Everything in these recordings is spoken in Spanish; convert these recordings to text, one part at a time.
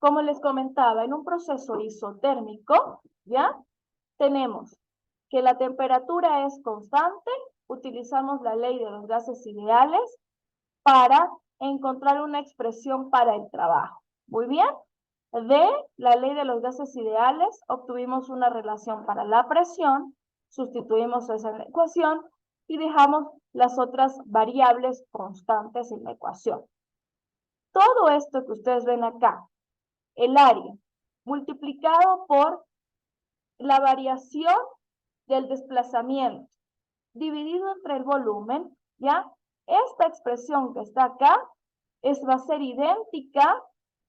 Como les comentaba, en un proceso isotérmico, ¿ya? Tenemos que la temperatura es constante, utilizamos la ley de los gases ideales para encontrar una expresión para el trabajo. Muy bien. De la ley de los gases ideales obtuvimos una relación para la presión, sustituimos esa en la ecuación y dejamos las otras variables constantes en la ecuación. Todo esto que ustedes ven acá, el área, multiplicado por la variación del desplazamiento, dividido entre el volumen, ¿ya? Esta expresión que está acá va a ser idéntica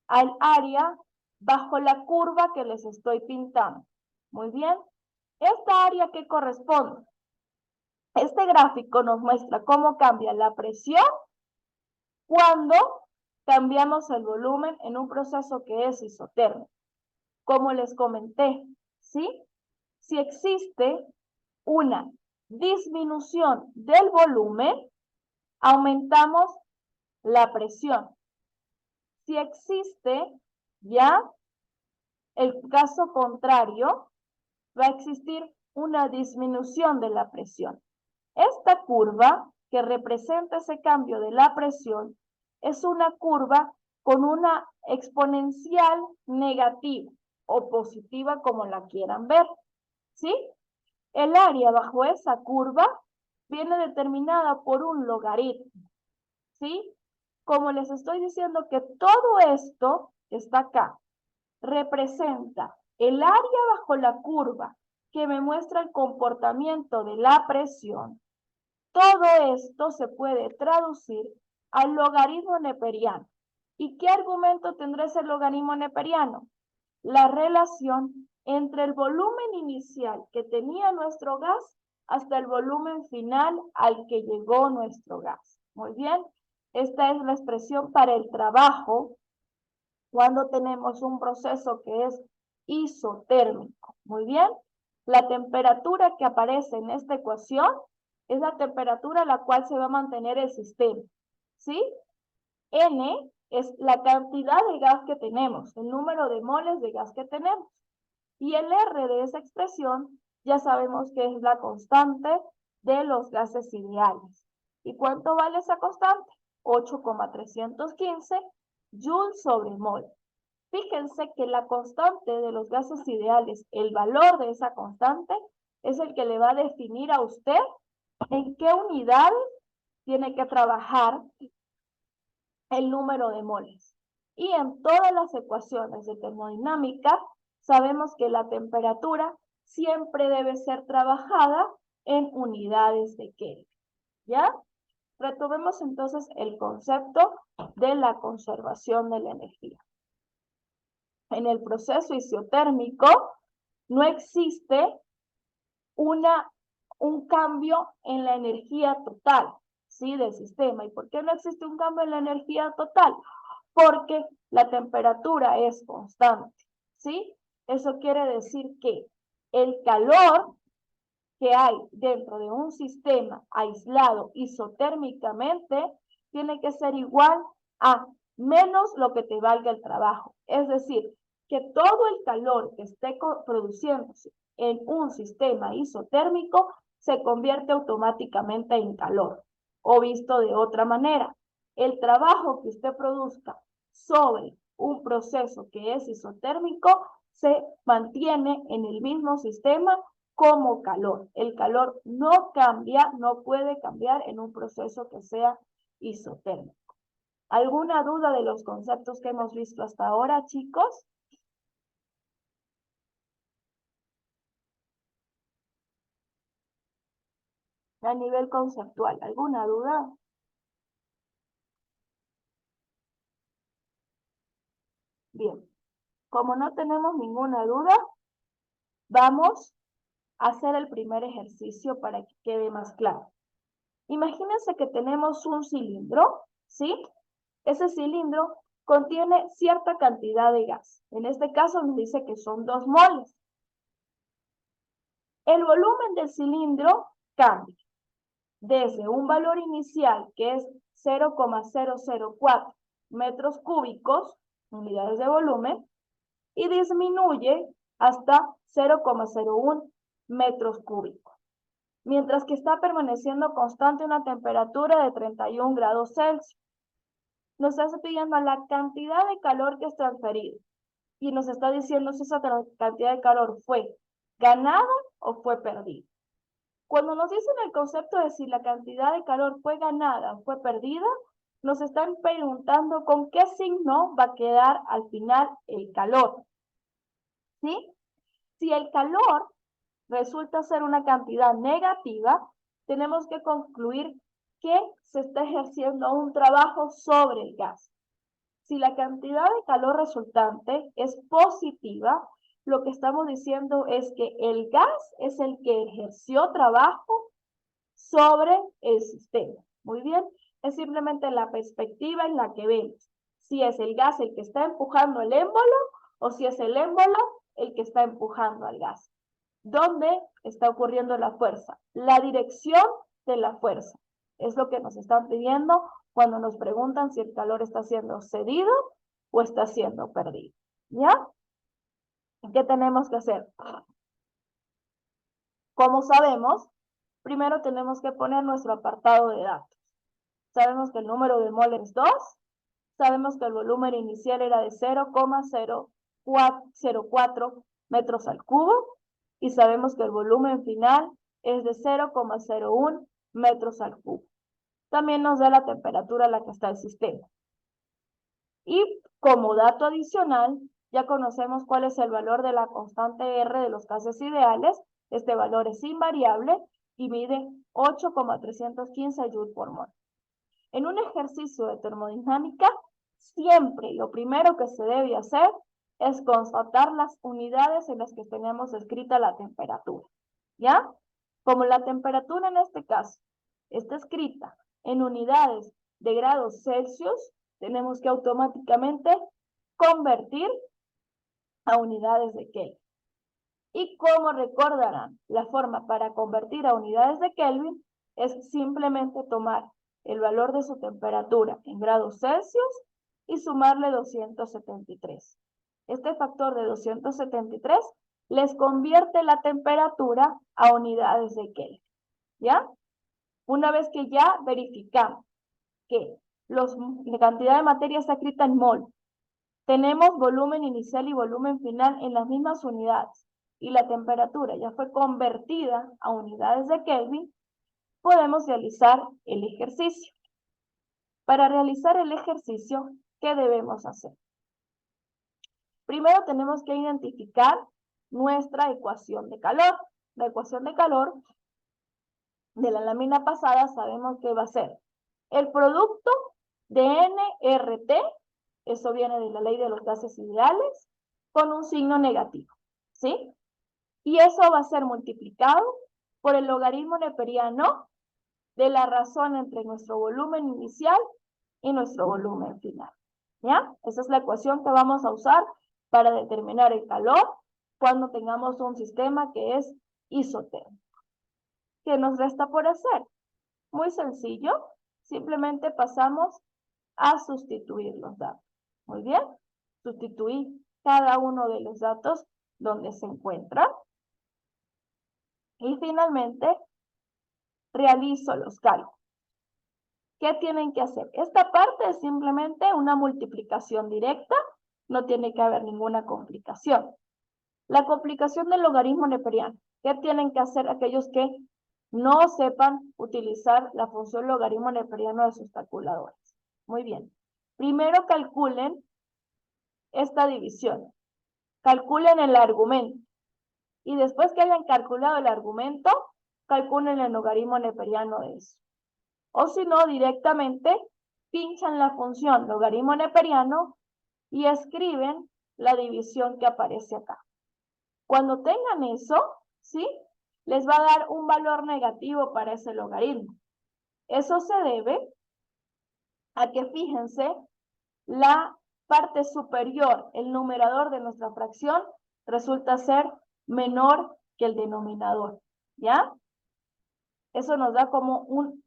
al área bajo la curva que les estoy pintando. Muy bien. ¿Esta área qué corresponde? Este gráfico nos muestra cómo cambia la presión cuando cambiamos el volumen en un proceso que es isotérmico. Como les comenté, ¿sí? Si existe una disminución del volumen, aumentamos la presión. Si existe ya el caso contrario, va a existir una disminución de la presión. Esta curva que representa ese cambio de la presión es una curva con una exponencial negativa o positiva, como la quieran ver, ¿sí? El área bajo esa curva viene determinada por un logaritmo, ¿sí? Como les estoy diciendo que todo esto está acá, representa el área bajo la curva que me muestra el comportamiento de la presión. Todo esto se puede traducir al logaritmo neperiano. ¿Y qué argumento tendrá ese logaritmo neperiano? La relación entre el volumen inicial que tenía nuestro gas hasta el volumen final al que llegó nuestro gas. Muy bien, esta es la expresión para el trabajo cuando tenemos un proceso que es isotérmico. Muy bien, la temperatura que aparece en esta ecuación es la temperatura a la cual se va a mantener el sistema, ¿sí? N es la cantidad de gas que tenemos, el número de moles de gas que tenemos. Y el R de esa expresión ya sabemos que es la constante de los gases ideales. ¿Y cuánto vale esa constante? 8,315 joules sobre mol. Fíjense que la constante de los gases ideales, el valor de esa constante, es el que le va a definir a usted en qué unidades tiene que trabajar el número de moles. Y en todas las ecuaciones de termodinámica, sabemos que la temperatura siempre debe ser trabajada en unidades de Kelvin. ¿Ya? Retomemos entonces el concepto de la conservación de la energía. En el proceso isotérmico no existe un cambio en la energía total, ¿sí? Del sistema. ¿Y por qué no existe un cambio en la energía total? Porque la temperatura es constante, ¿sí? Eso quiere decir que el calor que hay dentro de un sistema aislado isotérmicamente tiene que ser igual a menos lo que te valga el trabajo. Es decir, que todo el calor que esté produciéndose en un sistema isotérmico se convierte automáticamente en calor. O visto de otra manera, el trabajo que usted produzca sobre un proceso que es isotérmico se mantiene en el mismo sistema como calor. El calor no cambia, no puede cambiar en un proceso que sea isotérmico. ¿Alguna duda de los conceptos que hemos visto hasta ahora, chicos? A nivel conceptual, ¿alguna duda? Bien, como no tenemos ninguna duda, vamos a hacer el primer ejercicio para que quede más claro. Imagínense que tenemos un cilindro, ¿sí? Ese cilindro contiene cierta cantidad de gas. En este caso nos dice que son 2 moles. El volumen del cilindro cambia desde un valor inicial que es 0,004 metros cúbicos unidades de volumen y disminuye hasta 0,01 metros cúbicos, mientras que está permaneciendo constante una temperatura de 31 grados Celsius. Nos está pidiendo la cantidad de calor que es transferido y nos está diciendo si esa cantidad de calor fue ganada o fue perdida. Cuando nos dicen el concepto de si la cantidad de calor fue ganada o fue perdida, nos están preguntando con qué signo va a quedar al final el calor. ¿Sí? Si el calor resulta ser una cantidad negativa, tenemos que concluir que se está ejerciendo un trabajo sobre el gas. Si la cantidad de calor resultante es positiva, lo que estamos diciendo es que el gas es el que ejerció trabajo sobre el sistema. Muy bien, es simplemente la perspectiva en la que vemos si es el gas el que está empujando el émbolo o si es el émbolo el que está empujando al gas. ¿Dónde está ocurriendo la fuerza? La dirección de la fuerza. Es lo que nos están pidiendo cuando nos preguntan si el calor está siendo cedido o está siendo perdido. ¿Ya? ¿Qué tenemos que hacer? Como sabemos, primero tenemos que poner nuestro apartado de datos. Sabemos que el número de mol es 2. Sabemos que el volumen inicial era de 0,04 metros al cubo. Y sabemos que el volumen final es de 0,01 metros al cubo. También nos da la temperatura a la que está el sistema. Y como dato adicional, ya conocemos cuál es el valor de la constante R de los gases ideales. Este valor es invariable y mide 8,315 Joule por mol. En un ejercicio de termodinámica, siempre lo primero que se debe hacer es constatar las unidades en las que tenemos escrita la temperatura. ¿Ya? Como la temperatura en este caso está escrita en unidades de grados Celsius, tenemos que automáticamente convertir a unidades de Kelvin. Y como recordarán, la forma para convertir a unidades de Kelvin es simplemente tomar el valor de su temperatura en grados Celsius y sumarle 273. Este factor de 273 les convierte la temperatura a unidades de Kelvin. ¿Ya? Una vez que ya verificamos que la cantidad de materia está escrita en mol, tenemos volumen inicial y volumen final en las mismas unidades y la temperatura ya fue convertida a unidades de Kelvin, podemos realizar el ejercicio. Para realizar el ejercicio, ¿qué debemos hacer? Primero tenemos que identificar nuestra ecuación de calor. La ecuación de calor de la lámina pasada sabemos que va a ser el producto de nRT, eso viene de la ley de los gases ideales, con un signo negativo, ¿sí? Y eso va a ser multiplicado por el logaritmo neperiano de la razón entre nuestro volumen inicial y nuestro volumen final. ¿Ya? Esa es la ecuación que vamos a usar para determinar el calor cuando tengamos un sistema que es isotérmico. ¿Qué nos resta por hacer? Muy sencillo, simplemente pasamos a sustituir los datos. Muy bien, sustituir cada uno de los datos donde se encuentra. Y finalmente, realizo los cálculos. ¿Qué tienen que hacer? Esta parte es simplemente una multiplicación directa, no tiene que haber ninguna complicación. La complicación del logaritmo neperiano. ¿Qué tienen que hacer aquellos que no sepan utilizar la función logaritmo neperiano de sus calculadores? Muy bien. Primero calculen esta división. Calculen el argumento. Y después que hayan calculado el argumento, calculen el logaritmo neperiano de eso. O si no, directamente pinchan la función logaritmo neperiano y escriben la división que aparece acá. Cuando tengan eso, ¿sí? Les va a dar un valor negativo para ese logaritmo. Eso se debe a que, fíjense, la parte superior, el numerador de nuestra fracción, resulta ser menor que el denominador, ¿ya? Eso nos da como un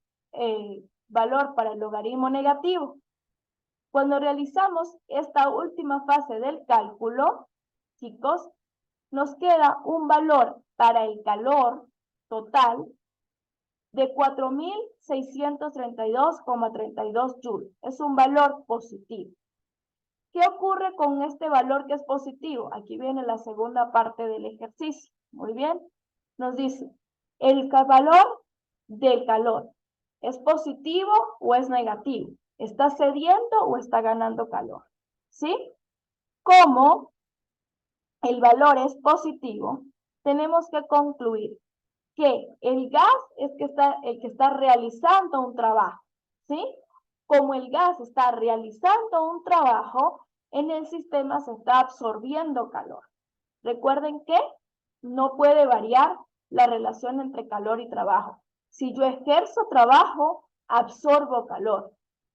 valor para el logaritmo negativo. Cuando realizamos esta última fase del cálculo, chicos, nos queda un valor para el calor total de 4.632,32 joules. Es un valor positivo. ¿Qué ocurre con este valor que es positivo? Aquí viene la segunda parte del ejercicio. Muy bien. Nos dice, el valor del calor, ¿es positivo o es negativo? ¿Está cediendo o está ganando calor? ¿Sí? Como el valor es positivo, tenemos que concluir que el gas es el que está realizando un trabajo, ¿sí? Como el gas está realizando un trabajo, en el sistema se está absorbiendo calor. Recuerden que no puede variar la relación entre calor y trabajo. Si yo ejerzo trabajo, absorbo calor.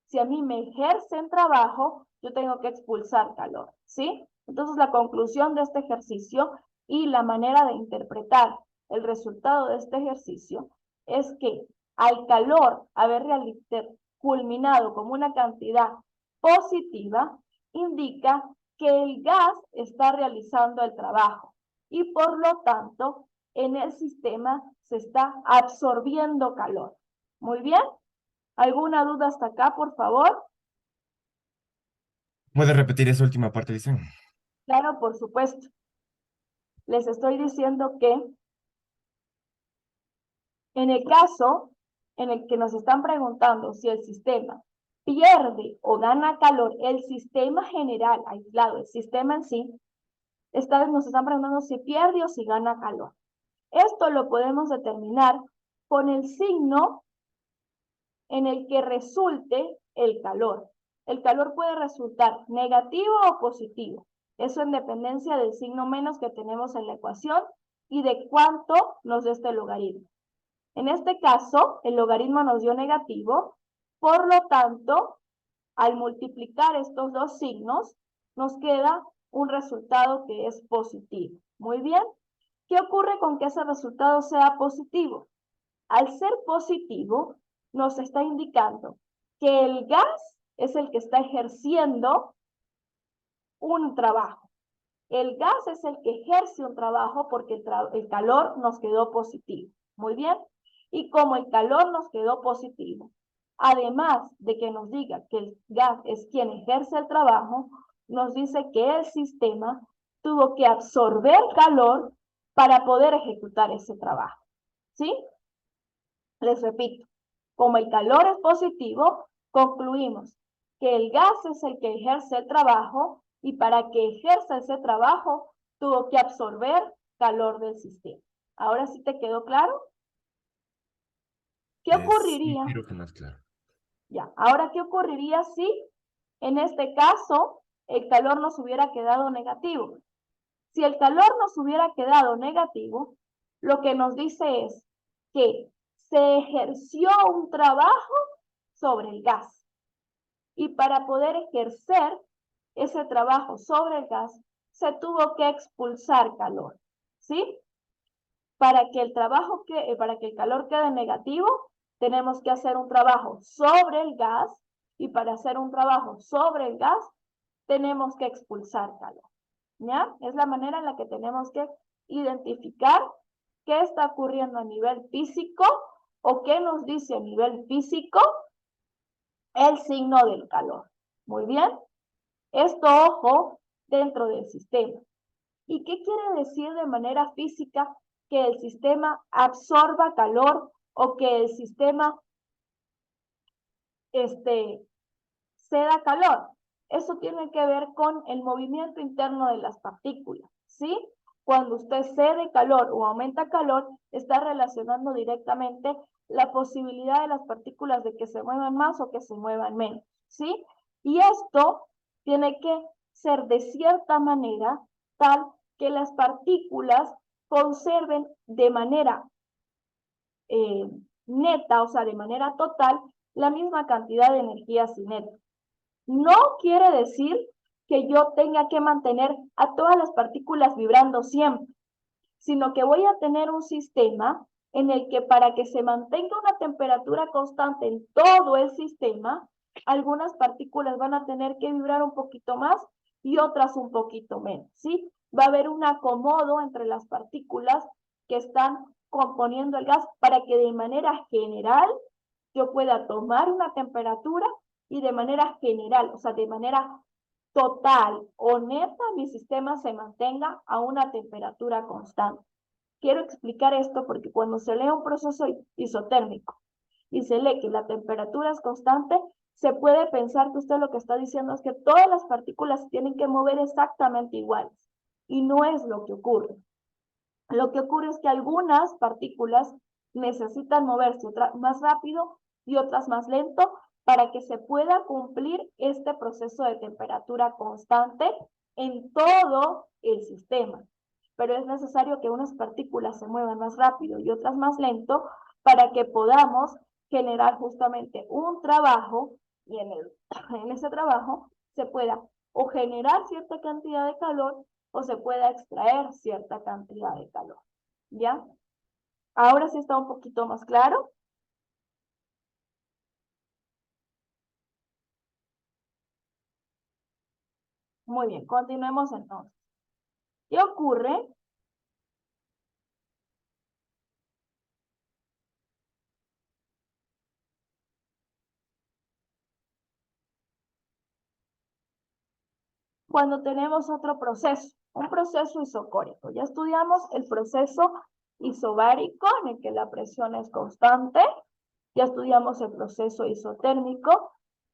Si a mí me ejercen trabajo, yo tengo que expulsar calor, ¿sí? Entonces, la conclusión de este ejercicio y la manera de interpretar el resultado de este ejercicio es que al calor haber culminado como una cantidad positiva, indica que el gas está realizando el trabajo y por lo tanto en el sistema se está absorbiendo calor. Muy bien. ¿Alguna duda hasta acá, por favor? ¿Puede repetir esa última parte, dicen? Claro, por supuesto. Les estoy diciendo que en el caso en el que nos están preguntando si el sistema pierde o gana calor, el sistema general, aislado, el sistema en sí, esta vez nos están preguntando si pierde o si gana calor. Esto lo podemos determinar con el signo en el que resulte el calor. El calor puede resultar negativo o positivo. Eso en dependencia del signo menos que tenemos en la ecuación y de cuánto nos dé este logaritmo. En este caso, el logaritmo nos dio negativo, por lo tanto, al multiplicar estos dos signos, nos queda un resultado que es positivo. Muy bien. ¿Qué ocurre con que ese resultado sea positivo? Al ser positivo, nos está indicando que el gas es el que está ejerciendo un trabajo. El gas es el que ejerce un trabajo porque el calor nos quedó positivo. Muy bien. Y como el calor nos quedó positivo, además de que nos diga que el gas es quien ejerce el trabajo, nos dice que el sistema tuvo que absorber calor para poder ejecutar ese trabajo. ¿Sí? Les repito, como el calor es positivo, concluimos que el gas es el que ejerce el trabajo y para que ejerza ese trabajo tuvo que absorber calor del sistema. ¿Ahora sí te quedó claro? ¿Qué Sí, ocurriría? creo que más claro. Ya, ahora, ¿qué ocurriría si en este caso el calor nos hubiera quedado negativo? Si el calor nos hubiera quedado negativo, lo que nos dice es que se ejerció un trabajo sobre el gas. Y para poder ejercer ese trabajo sobre el gas, se tuvo que expulsar calor. ¿Sí? Para que el calor quede negativo, tenemos que hacer un trabajo sobre el gas y para hacer un trabajo sobre el gas, tenemos que expulsar calor. ¿Ya? Es la manera en la que tenemos que identificar qué está ocurriendo a nivel físico o qué nos dice a nivel físico el signo del calor. Muy bien. Esto, ojo, dentro del sistema. ¿Y qué quiere decir de manera física que el sistema absorba calor o que el sistema ceda calor? Eso tiene que ver con el movimiento interno de las partículas, ¿sí? Cuando usted cede calor o aumenta calor, está relacionando directamente la posibilidad de las partículas de que se muevan más o que se muevan menos, ¿sí? Y esto tiene que ser de cierta manera tal que las partículas conserven de manera neta, o sea, de manera total, la misma cantidad de energía cinética. No quiere decir que yo tenga que mantener a todas las partículas vibrando siempre, sino que voy a tener un sistema en el que para que se mantenga una temperatura constante en todo el sistema, algunas partículas van a tener que vibrar un poquito más y otras un poquito menos, ¿sí? Va a haber un acomodo entre las partículas que están componiendo el gas para que de manera general yo pueda tomar una temperatura y de manera general, o sea, de manera total o neta, mi sistema se mantenga a una temperatura constante. Quiero explicar esto porque cuando se lee un proceso isotérmico y se lee que la temperatura es constante, se puede pensar que usted lo que está diciendo es que todas las partículas se tienen que mover exactamente iguales. Y no es lo que ocurre. Lo que ocurre es que algunas partículas necesitan moverse más rápido y otras más lento para que se pueda cumplir este proceso de temperatura constante en todo el sistema. Pero es necesario que unas partículas se muevan más rápido y otras más lento para que podamos generar justamente un trabajo y en ese trabajo se pueda o generar cierta cantidad de calor o se pueda extraer cierta cantidad de calor. ¿Ya? Ahora sí está un poquito más claro. Muy bien, continuemos entonces. ¿Qué ocurre? Cuando tenemos otro proceso, un proceso isocórico. Ya estudiamos el proceso isobárico en el que la presión es constante. Ya estudiamos el proceso isotérmico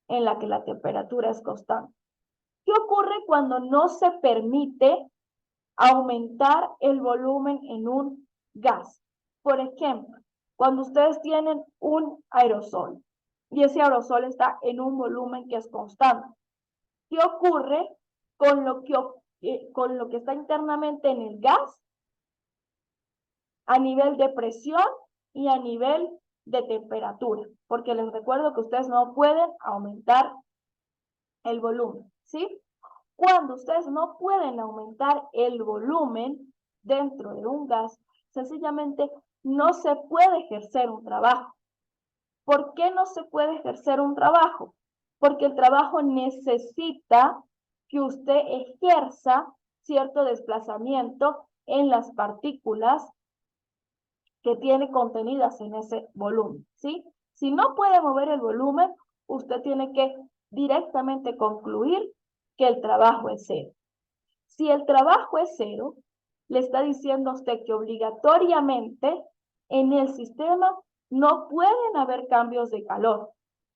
en la que la temperatura es constante. ¿Qué ocurre cuando no se permite aumentar el volumen en un gas? Por ejemplo, cuando ustedes tienen un aerosol y ese aerosol está en un volumen que es constante, ¿qué ocurre con lo que está internamente en el gas a nivel de presión y a nivel de temperatura? Porque les recuerdo que ustedes no pueden aumentar el volumen, ¿sí? Cuando ustedes no pueden aumentar el volumen dentro de un gas, sencillamente no se puede ejercer un trabajo. ¿Por qué no se puede ejercer un trabajo? Porque el trabajo necesita que usted ejerza cierto desplazamiento en las partículas que tiene contenidas en ese volumen, ¿sí? Si no puede mover el volumen, usted tiene que directamente concluir que el trabajo es cero. Si el trabajo es cero, le está diciendo a usted que obligatoriamente en el sistema no pueden haber cambios de calor,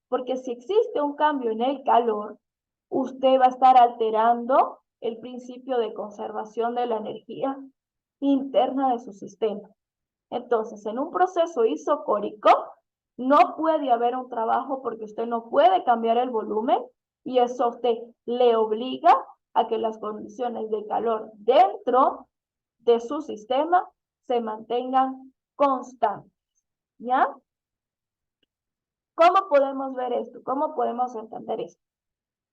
porque si existe un cambio en el calor, usted va a estar alterando el principio de conservación de la energía interna de su sistema. Entonces, en un proceso isocórico, no puede haber un trabajo porque usted no puede cambiar el volumen y eso a usted le obliga a que las condiciones de calor dentro de su sistema se mantengan constantes. ¿Ya? ¿Cómo podemos ver esto? ¿Cómo podemos entender esto?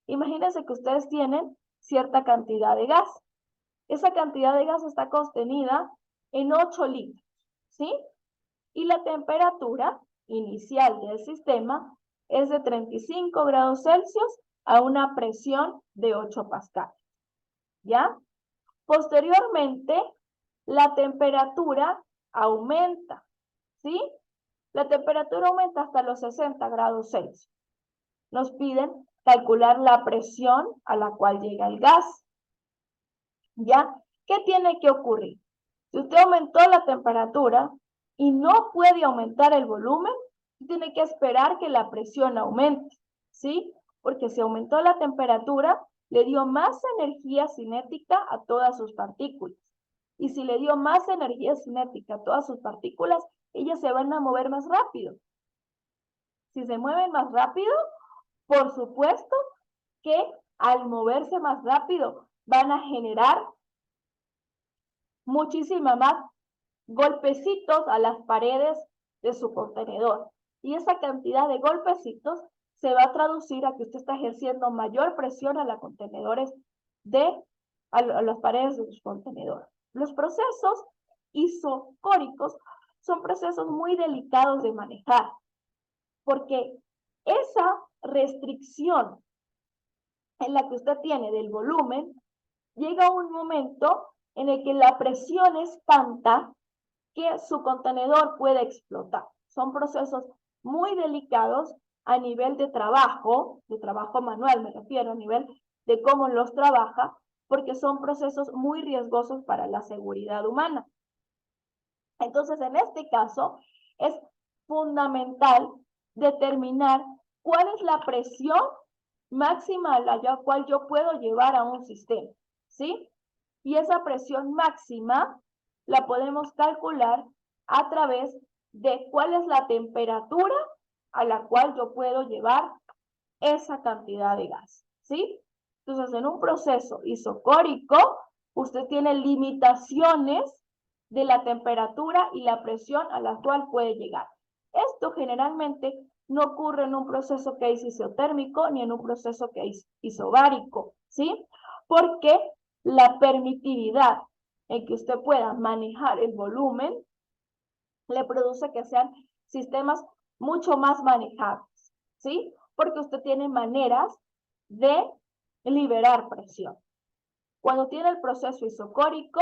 Imagínense que ustedes tienen cierta cantidad de gas. Esa cantidad de gas está contenida en 8 litros, ¿sí? Y la temperatura inicial del sistema es de 35 grados Celsius a una presión de 8 pascales. ¿Ya? Posteriormente, la temperatura aumenta, ¿sí? La temperatura aumenta hasta los 60 grados Celsius. Nos piden calcular la presión a la cual llega el gas. ¿Ya? ¿Qué tiene que ocurrir? Si usted aumentó la temperatura y no puede aumentar el volumen, tiene que esperar que la presión aumente, ¿sí? Porque si aumentó la temperatura, le dio más energía cinética a todas sus partículas. Y si le dio más energía cinética a todas sus partículas, ellas se van a mover más rápido. Si se mueven más rápido, por supuesto que al moverse más rápido van a generar muchísima más golpecitos a las paredes de su contenedor. Y esa cantidad de golpecitos se va a traducir a que usted está ejerciendo mayor presión a los contenedores a las paredes de sus contenedores. Los procesos isocóricos son procesos muy delicados de manejar, porque esa restricción en la que usted tiene del volumen, llega un momento en el que la presión es tanta que su contenedor puede explotar. Son procesos muy delicados a nivel de trabajo manual me refiero, a nivel de cómo los trabaja, porque son procesos muy riesgosos para la seguridad humana. Entonces, en este caso, es fundamental determinar cuál es la presión máxima a la cual yo puedo llevar a un sistema, ¿sí? Y esa presión máxima la podemos calcular a través de cuál es la temperatura a la cual yo puedo llevar esa cantidad de gas, ¿sí? Entonces, en un proceso isocórico, usted tiene limitaciones de la temperatura y la presión a la cual puede llegar. Esto generalmente no ocurre en un proceso que es isotérmico ni en un proceso que es isobárico, ¿sí? Porque la permitividad en que usted pueda manejar el volumen le produce que sean sistemas mucho más manejables, ¿sí? Porque usted tiene maneras de liberar presión. Cuando tiene el proceso isocórico,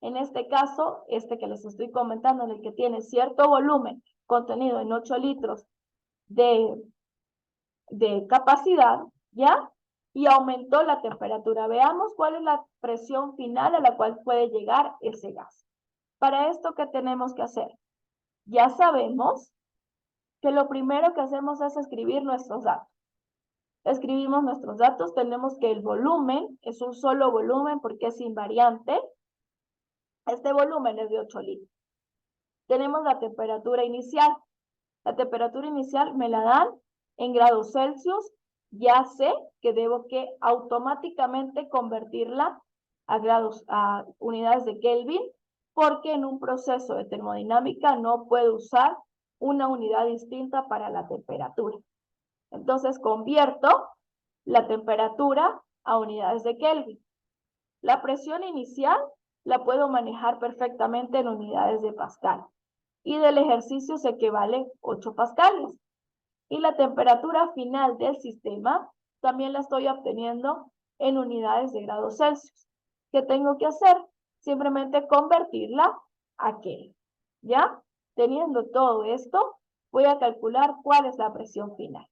en este caso, este que les estoy comentando, en el que tiene cierto volumen contenido en 8 litros de capacidad, ¿ya? Y aumentó la temperatura. Veamos cuál es la presión final a la cual puede llegar ese gas. Para esto, ¿qué tenemos que hacer? Ya sabemos que lo primero que hacemos es escribir nuestros datos. Escribimos nuestros datos, tenemos que el volumen es un solo volumen porque es invariante. Este volumen es de 8 litros. Tenemos la temperatura inicial. La temperatura inicial me la dan en grados Celsius. Ya sé que debo que automáticamente convertirla a unidades de Kelvin, porque en un proceso de termodinámica no puedo usar una unidad distinta para la temperatura. Entonces convierto la temperatura a unidades de Kelvin. La presión inicial la puedo manejar perfectamente en unidades de Pascal. Y del ejercicio sé que vale 8 pascales. Y la temperatura final del sistema también la estoy obteniendo en unidades de grados Celsius. ¿Qué tengo que hacer? Simplemente convertirla a Kelvin. ¿Ya? Teniendo todo esto, voy a calcular cuál es la presión final.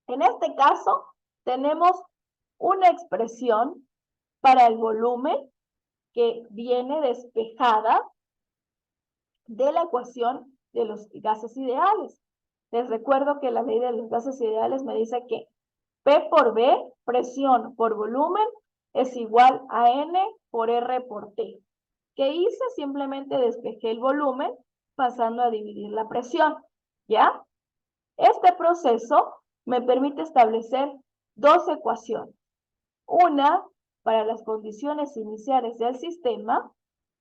En este caso, tenemos una expresión para el volumen que viene despejada de la ecuación de los gases ideales. Les recuerdo que la ley de los gases ideales me dice que P por B, presión por volumen, es igual a N por R por T. ¿Qué hice? Simplemente despejé el volumen pasando a dividir la presión, ¿ya? Este proceso me permite establecer dos ecuaciones. Una para las condiciones iniciales del sistema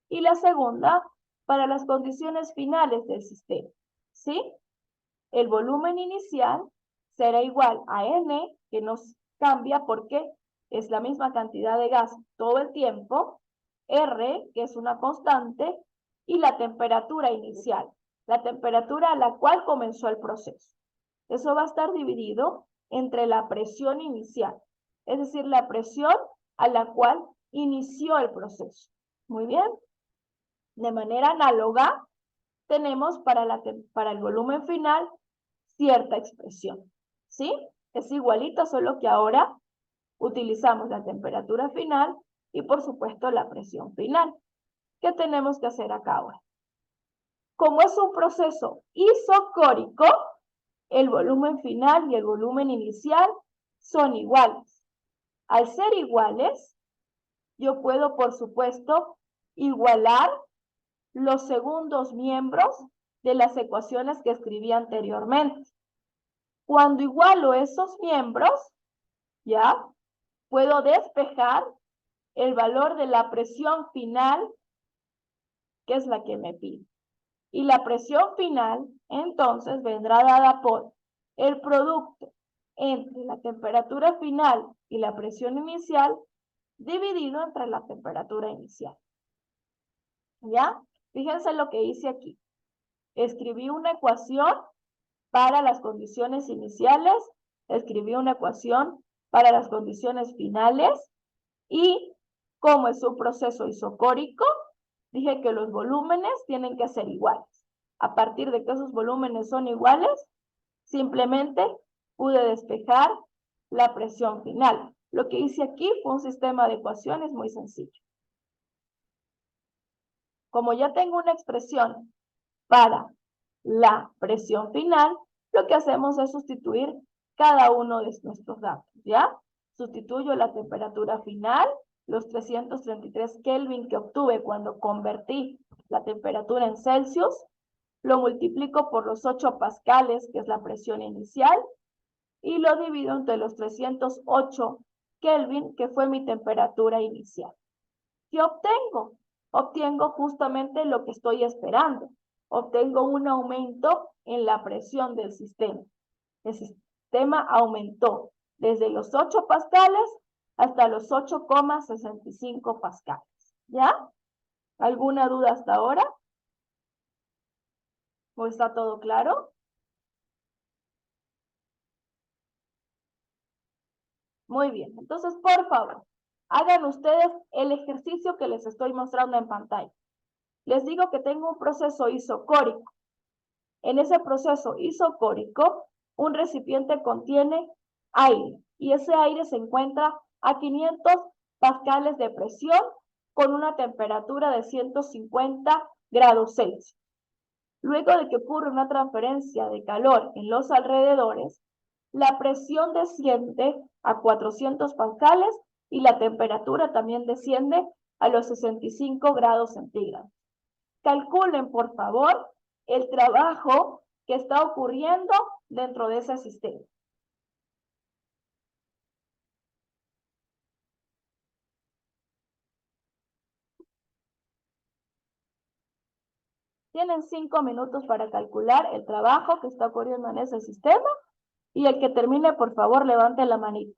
y la segunda para las condiciones finales del sistema, ¿sí? El volumen inicial será igual a N, que nos cambia porque es la misma cantidad de gas todo el tiempo, R, que es una constante, y la temperatura inicial, la temperatura a la cual comenzó el proceso. Eso va a estar dividido entre la presión inicial, es decir, la presión a la cual inició el proceso. Muy bien. De manera análoga, tenemos para el volumen final cierta expresión, ¿sí? Es igualita, solo que ahora utilizamos la temperatura final y, por supuesto, la presión final. ¿Qué tenemos que hacer acá ahora? Como es un proceso isocórico, el volumen final y el volumen inicial son iguales. Al ser iguales, yo puedo, por supuesto, igualar los segundos miembros de las ecuaciones que escribí anteriormente. Cuando igualo esos miembros, ¿ya? Puedo despejar el valor de la presión final, que es la que me pide. Y la presión final, entonces, vendrá dada por el producto entre la temperatura final y la presión inicial, dividido entre la temperatura inicial. ¿Ya? Fíjense lo que hice aquí. Escribí una ecuación para las condiciones iniciales, escribí una ecuación para las condiciones finales y como es un proceso isocórico, dije que los volúmenes tienen que ser iguales. A partir de que esos volúmenes son iguales, simplemente pude despejar la presión final. Lo que hice aquí fue un sistema de ecuaciones muy sencillo. Como ya tengo una expresión para la presión final, lo que hacemos es sustituir cada uno de nuestros datos, ¿ya? Sustituyo la temperatura final, los 333 Kelvin que obtuve cuando convertí la temperatura en Celsius, lo multiplico por los 8 pascales, que es la presión inicial, y lo divido entre los 308 Kelvin, que fue mi temperatura inicial. ¿Qué obtengo? Obtengo justamente lo que estoy esperando. Obtengo un aumento en la presión del sistema. El sistema aumentó desde los 8 pascales hasta los 8,65 pascales. ¿Ya? ¿Alguna duda hasta ahora? ¿O está todo claro? Muy bien. Entonces, por favor, hagan ustedes el ejercicio que les estoy mostrando en pantalla. Les digo que tengo un proceso isocórico. En ese proceso isocórico, un recipiente contiene aire y ese aire se encuentra a 500 pascales de presión con una temperatura de 150 grados Celsius. Luego de que ocurre una transferencia de calor en los alrededores, la presión desciende a 400 pascales y la temperatura también desciende a los 65 grados centígrados. Calculen, por favor, el trabajo que está ocurriendo dentro de ese sistema. Tienen 5 minutos para calcular el trabajo que está ocurriendo en ese sistema y el que termine, por favor, levante la manita.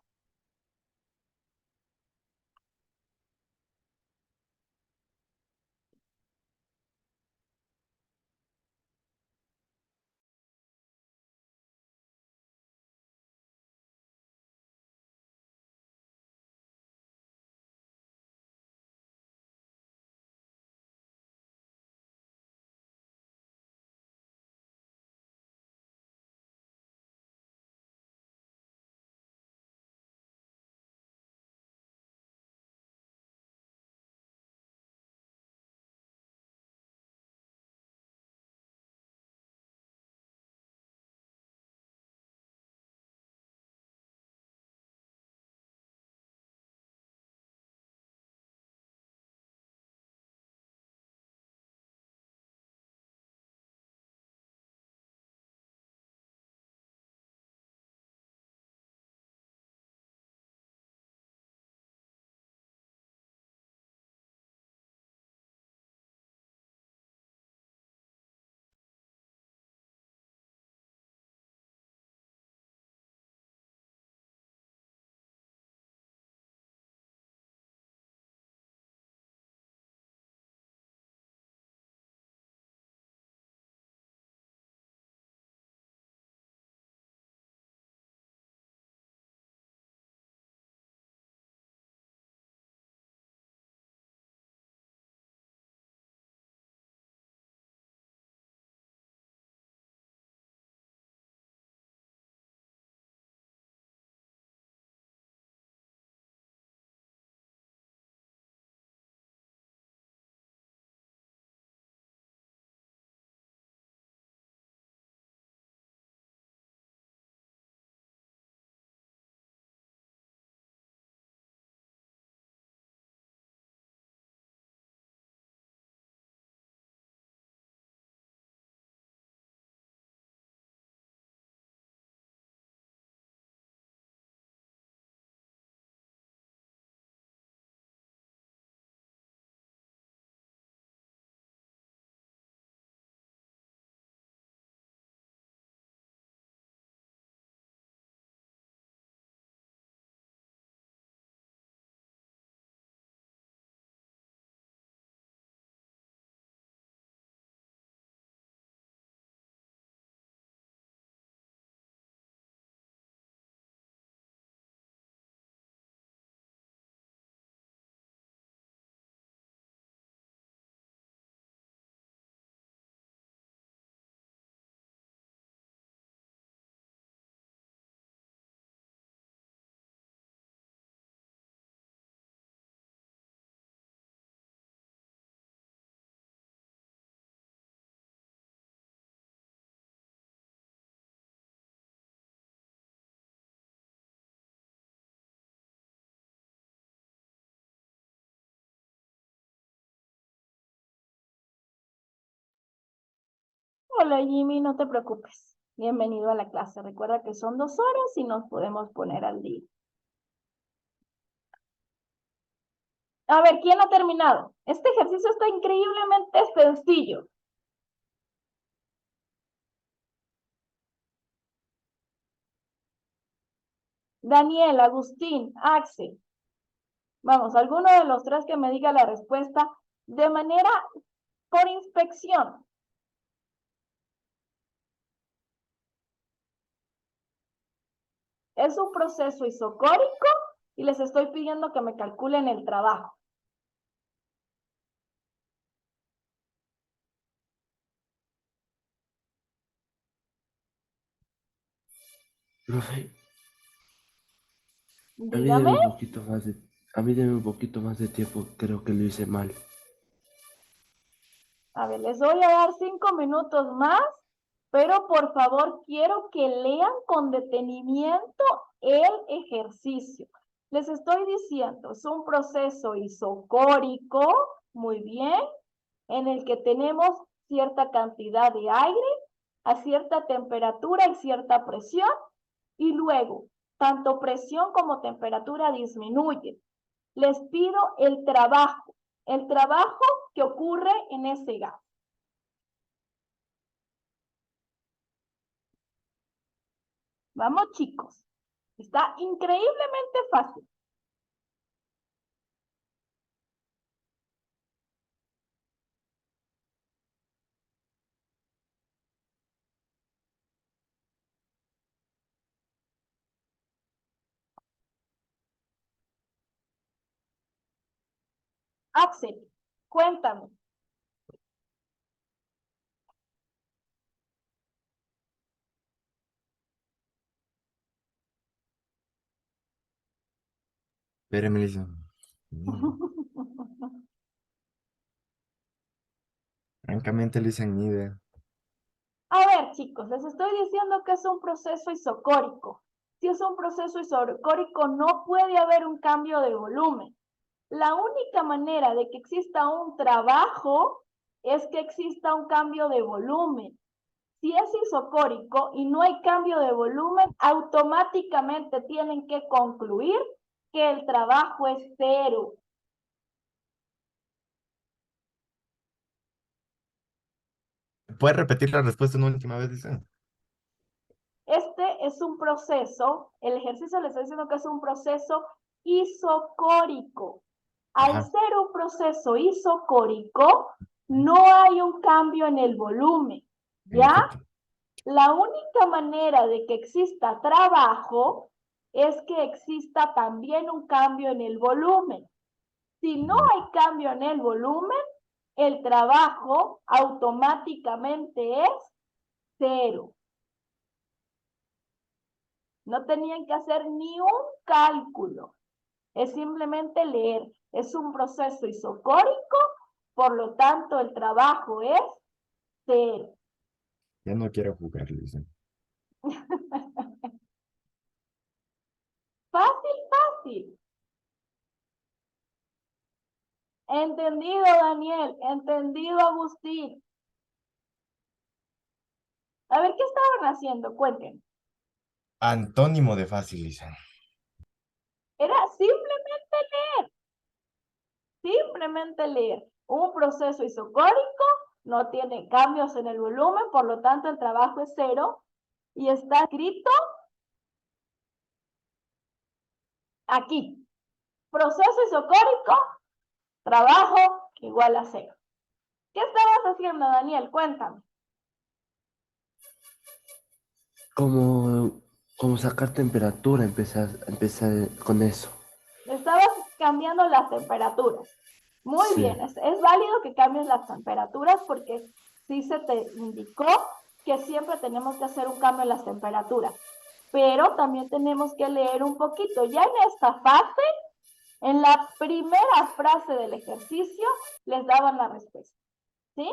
Hola Jimmy, no te preocupes. Bienvenido a la clase. Recuerda que son 2 horas y nos podemos poner al día. A ver, ¿quién ha terminado? Este ejercicio está increíblemente sencillo. Daniel, Agustín, Axel. Vamos, alguno de los 3 que me diga la respuesta de manera por inspección. Es un proceso isocórico y les estoy pidiendo que me calculen el trabajo. Profe, a mí Dígame. deme un poquito más de, a mí deme un poquito más de tiempo, creo que lo hice mal. A ver, les voy a dar 5 minutos más, pero por favor quiero que lean con detenimiento el ejercicio. Les estoy diciendo, es un proceso isocórico, muy bien, en el que tenemos cierta cantidad de aire a cierta temperatura y cierta presión, y luego tanto presión como temperatura disminuyen. Les pido el trabajo que ocurre en ese gas. Vamos, chicos. Está increíblemente fácil. Axel, cuéntame. Espérame, Lisa. Francamente, Lisa, ni idea. A ver, chicos, les estoy diciendo que es un proceso isocórico. Si es un proceso isocórico, no puede haber un cambio de volumen. La única manera de que exista un trabajo es que exista un cambio de volumen. Si es isocórico y no hay cambio de volumen, automáticamente tienen que concluir que el trabajo es cero. ¿Puedes repetir la respuesta una última vez, Lisa? Este es un proceso, el ejercicio les estoy diciendo que es un proceso isocórico. Al Ajá. ser un proceso isocórico, no hay un cambio en el volumen, En ¿ya? efecto. La única manera de que exista trabajo es que exista también un cambio en el volumen. Si no hay cambio en el volumen, el trabajo automáticamente es cero. No tenían que hacer ni un cálculo. Es simplemente leer. Es un proceso isocórico, por lo tanto el trabajo es cero. Ya no quiero jugar, Lisa. Fácil, fácil. Entendido, Daniel. Entendido, Agustín. A ver, ¿qué estaban haciendo? Cuéntenme. Antónimo de fácil, Lisa. Era simplemente leer. Simplemente leer. Un proceso isocórico no tiene cambios en el volumen, por lo tanto el trabajo es cero. Y está escrito aquí. Proceso isocórico, trabajo igual a cero. ¿Qué estabas haciendo, Daniel? Cuéntame. Como sacar temperatura, empezar con eso. Estabas cambiando las temperaturas. Muy Sí, bien, es válido que cambies las temperaturas porque sí se te indicó que siempre tenemos que hacer un cambio en las temperaturas. Pero también tenemos que leer un poquito. Ya en esta fase, en la primera frase del ejercicio, les daban la respuesta. ¿Sí?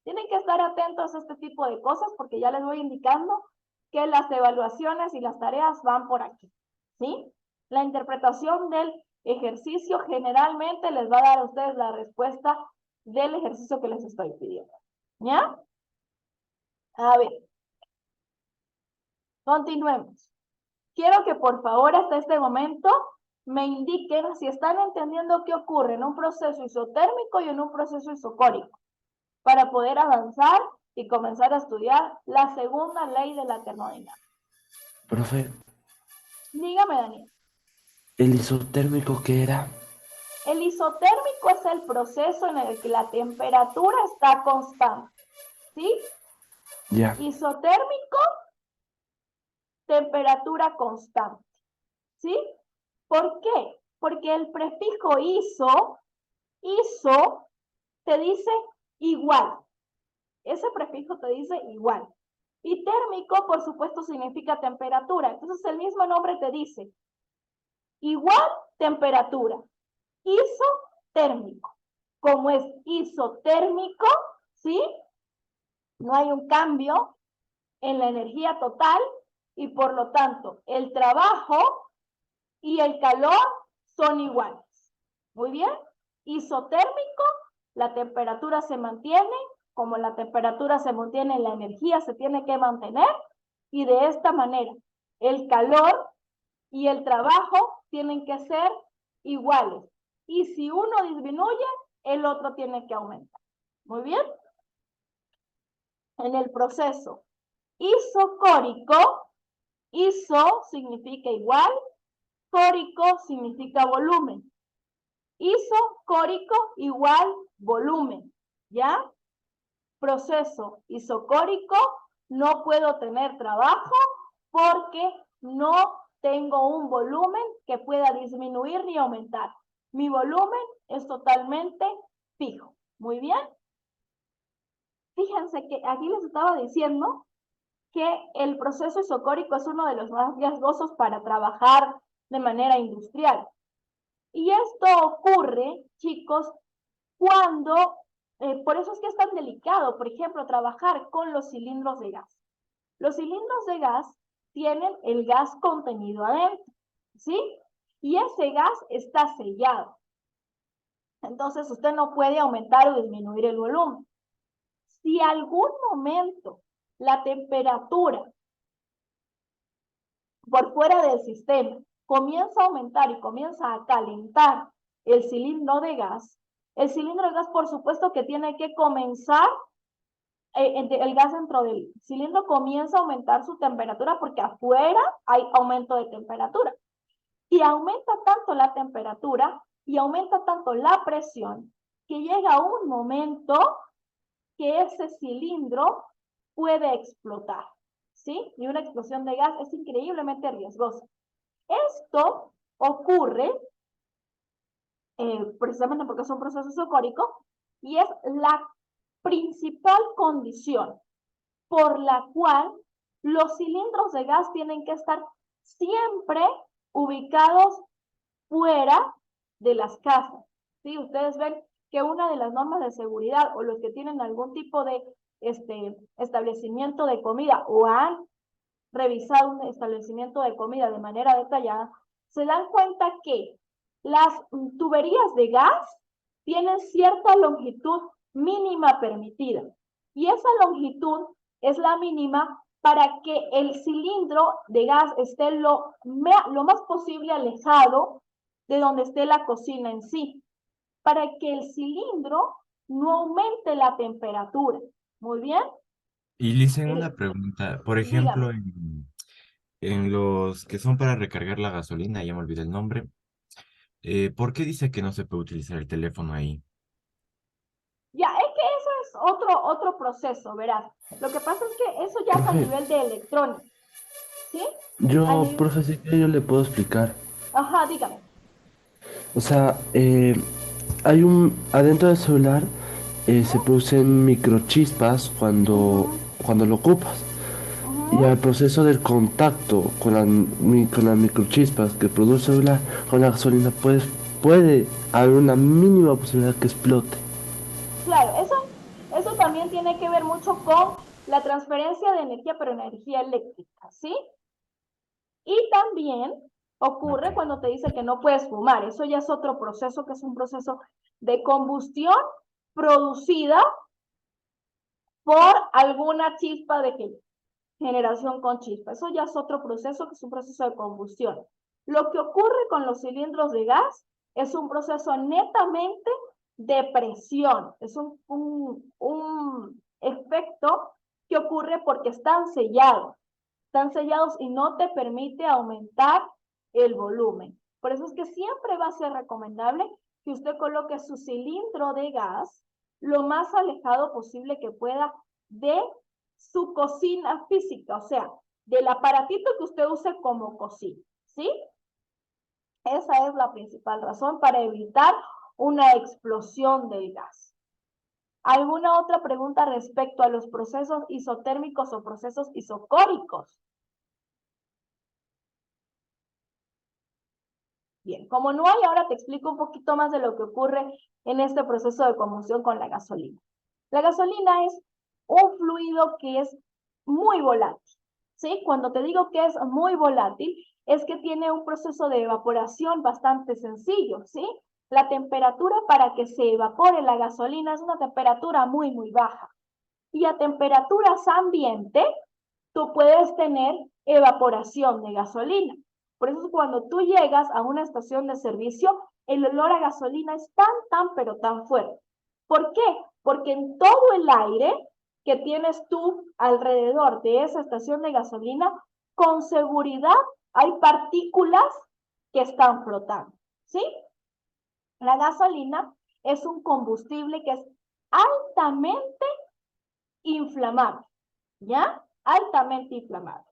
Tienen que estar atentos a este tipo de cosas porque ya les voy indicando que las evaluaciones y las tareas van por aquí. ¿Sí? La interpretación del ejercicio generalmente les va a dar a ustedes la respuesta del ejercicio que les estoy pidiendo. ¿Ya? A ver, continuemos. Quiero que por favor hasta este momento me indiquen si están entendiendo qué ocurre en un proceso isotérmico y en un proceso isocórico, para poder avanzar y comenzar a estudiar la segunda ley de la termodinámica. Profe, Dígame, Daniel. ¿el isotérmico qué era? El isotérmico es el proceso en el que la temperatura está constante, ¿sí? Ya, Isotérmico, temperatura constante, ¿sí? ¿Por qué? Porque el prefijo iso te dice igual. Ese prefijo te dice igual. Y térmico, por supuesto, significa temperatura. Entonces, el mismo nombre te dice igual temperatura. Isotérmico. Como es isotérmico, ¿sí? No hay un cambio en la energía total y por lo tanto el trabajo y el calor son iguales. Muy bien. Isotérmico, la temperatura se mantiene. Como la temperatura se mantiene, la energía se tiene que mantener. Y de esta manera, el calor y el trabajo tienen que ser iguales. Y si uno disminuye, el otro tiene que aumentar. Muy bien. En el proceso isocórico, iso significa igual, córico significa volumen. Isocórico igual volumen, ¿ya? Proceso isocórico, no puedo tener trabajo porque no tengo un volumen que pueda disminuir ni aumentar. Mi volumen es totalmente fijo. Muy bien. Fíjense que aquí les estaba diciendo que el proceso isocórico es uno de los más riesgosos para trabajar de manera industrial. Y esto ocurre, chicos, cuando, por eso es que es tan delicado, por ejemplo, trabajar con los cilindros de gas. Los cilindros de gas tienen el gas contenido adentro, ¿sí? Y ese gas está sellado. Entonces, usted no puede aumentar o disminuir el volumen. Si algún momento la temperatura por fuera del sistema comienza a aumentar y comienza a calentar el cilindro de gas por supuesto que tiene que comenzar, el gas dentro del cilindro comienza a aumentar su temperatura porque afuera hay aumento de temperatura. Y aumenta tanto la temperatura y aumenta tanto la presión que llega un momento que ese cilindro puede explotar, ¿sí? Y una explosión de gas es increíblemente riesgosa. Esto ocurre precisamente porque es un proceso isocórico y es la principal condición por la cual los cilindros de gas tienen que estar siempre ubicados fuera de las casas. ¿Sí? Ustedes ven que una de las normas de seguridad o los que tienen algún tipo de establecimiento de comida o han revisado un establecimiento de comida de manera detallada, se dan cuenta que las tuberías de gas tienen cierta longitud mínima permitida. Y esa longitud es la mínima para que el cilindro de gas esté lo más posible alejado de donde esté la cocina en sí, para que el cilindro no aumente la temperatura. Muy bien. Y le hice una pregunta, por ejemplo, Dígame. en los que son para recargar la gasolina, ya me olvidé el nombre, ¿por qué dice que no se puede utilizar el teléfono ahí? Ya, es que eso es otro proceso, verás. Lo que pasa es que eso ya es a profe, nivel de electrónica, ¿sí? profe, sí que yo le puedo explicar. Ajá, dígame. O sea, adentro del celular se producen microchispas cuando lo ocupas. Y al proceso del contacto con las microchispas que produce el celular con la gasolina, pues puede haber una mínima posibilidad que explote. Claro, eso también tiene que ver mucho con la transferencia de energía, pero energía eléctrica, ¿sí? Y también Ok. ocurre cuando te dice que no puedes fumar. Eso ya es otro proceso, que es un proceso de combustión producida por alguna chispa de generación con chispa. Eso ya es otro proceso, que es un proceso de combustión. Lo que ocurre con los cilindros de gas es un proceso netamente de presión. Es un efecto que ocurre porque están sellados. Están sellados y no te permite aumentar el volumen. Por eso es que siempre va a ser recomendable que usted coloque su cilindro de gas lo más alejado posible que pueda de su cocina física, o sea, del aparatito que usted use como cocina, ¿sí? Esa es la principal razón para evitar una explosión del gas. ¿Alguna otra pregunta respecto a los procesos isotérmicos o procesos isocóricos? Bien, como no hay, ahora te explico un poquito más de lo que ocurre en este proceso de combustión con la gasolina. La gasolina es un fluido que es muy volátil, ¿sí? Cuando te digo que es muy volátil, es que tiene un proceso de evaporación bastante sencillo, ¿sí? La temperatura para que se evapore la gasolina es una temperatura muy baja. Y a temperaturas ambiente, tú puedes tener evaporación de gasolina. Por eso cuando tú llegas a una estación de servicio, el olor a gasolina es pero tan fuerte. ¿Por qué? Porque en todo el aire que tienes tú alrededor de esa estación de gasolina, con seguridad hay partículas que están flotando, ¿sí? La gasolina es un combustible que es altamente inflamable, ¿ya? Altamente inflamable.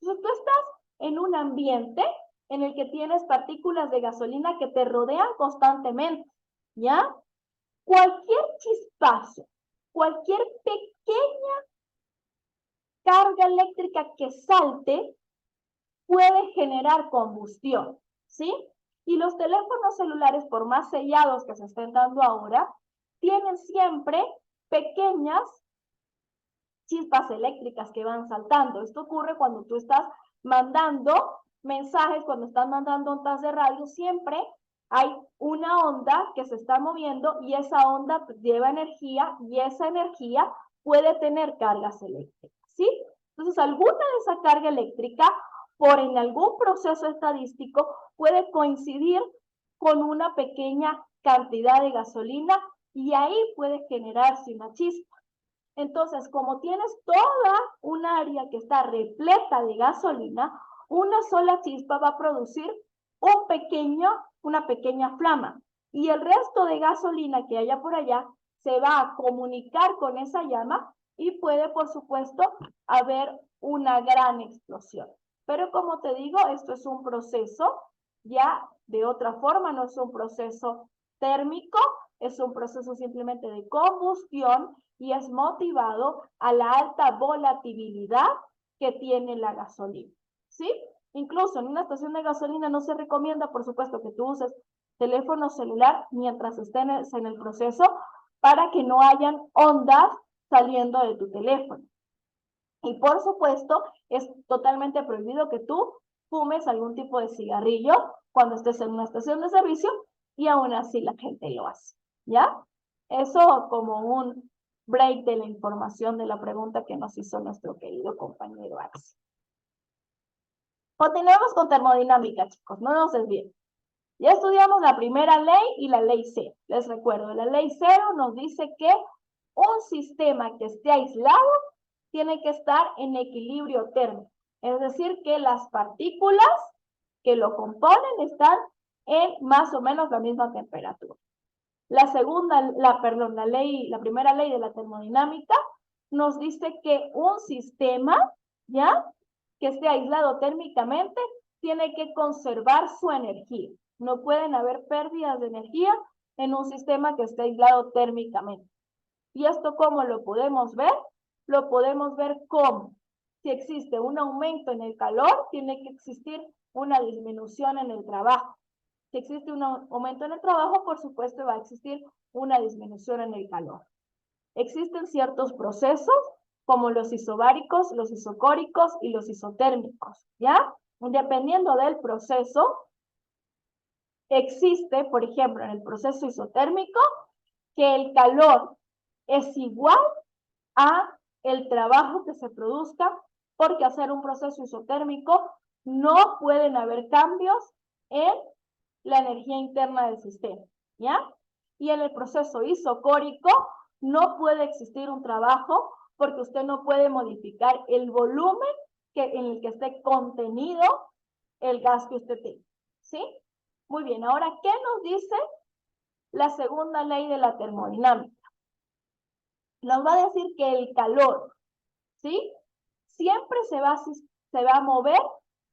Entonces, tú estás en un ambiente en el que tienes partículas de gasolina que te rodean constantemente, ¿ya? Cualquier chispazo, cualquier pequeña carga eléctrica que salte puede generar combustión, ¿sí? Y los teléfonos celulares, por más sellados que se estén dando ahora, tienen siempre pequeñas chispas eléctricas que van saltando. Esto ocurre cuando tú estás mandando mensajes, cuando estás mandando ondas de radio, siempre hay una onda que se está moviendo y esa onda lleva energía y esa energía puede tener cargas eléctricas, ¿sí? Entonces, alguna de esa carga eléctrica, en algún proceso estadístico, puede coincidir con una pequeña cantidad de gasolina y ahí puede generarse una chispa. Entonces, como tienes toda un área que está repleta de gasolina, una sola chispa va a producir una pequeña flama. Y el resto de gasolina que haya por allá se va a comunicar con esa llama y puede, por supuesto, haber una gran explosión. Pero como te digo, esto es un proceso ya de otra forma, no es un proceso térmico, es un proceso simplemente de combustión y es motivado a la alta volatilidad que tiene la gasolina, ¿sí? Incluso en una estación de gasolina no se recomienda, por supuesto, que tú uses teléfono celular mientras estés en el proceso para que no hayan ondas saliendo de tu teléfono. Y por supuesto, es totalmente prohibido que tú fumes algún tipo de cigarrillo cuando estés en una estación de servicio y aún así la gente lo hace, ¿ya? Eso como un break de la información de la pregunta que nos hizo nuestro querido compañero Axel. Continuamos con termodinámica, chicos, no nos desvíen. Ya estudiamos la primera ley y la ley cero. Les recuerdo, la ley cero nos dice que un sistema que esté aislado tiene que estar en equilibrio térmico. Es decir, que las partículas que lo componen están en más o menos la misma temperatura. La primera ley de la termodinámica nos dice que un sistema, ¿ya?, que esté aislado térmicamente, tiene que conservar su energía. No pueden haber pérdidas de energía en un sistema que esté aislado térmicamente. ¿Y esto cómo lo podemos ver? Lo podemos ver como, si existe un aumento en el calor, tiene que existir una disminución en el trabajo. Si existe un aumento en el trabajo, por supuesto va a existir una disminución en el calor. Existen ciertos procesos como los isobáricos, los isocóricos y los isotérmicos, ¿ya? Dependiendo del proceso, existe, por ejemplo, en el proceso isotérmico, que el calor es igual a el trabajo que se produzca, porque hacer un proceso isotérmico no pueden haber cambios en la energía interna del sistema, ¿ya? Y en el proceso isocórico no puede existir un trabajo porque usted no puede modificar el volumen en el que esté contenido el gas que usted tenga, ¿sí? Muy bien, ahora, ¿qué nos dice la segunda ley de la termodinámica? Nos va a decir que el calor, ¿sí? Siempre se va a mover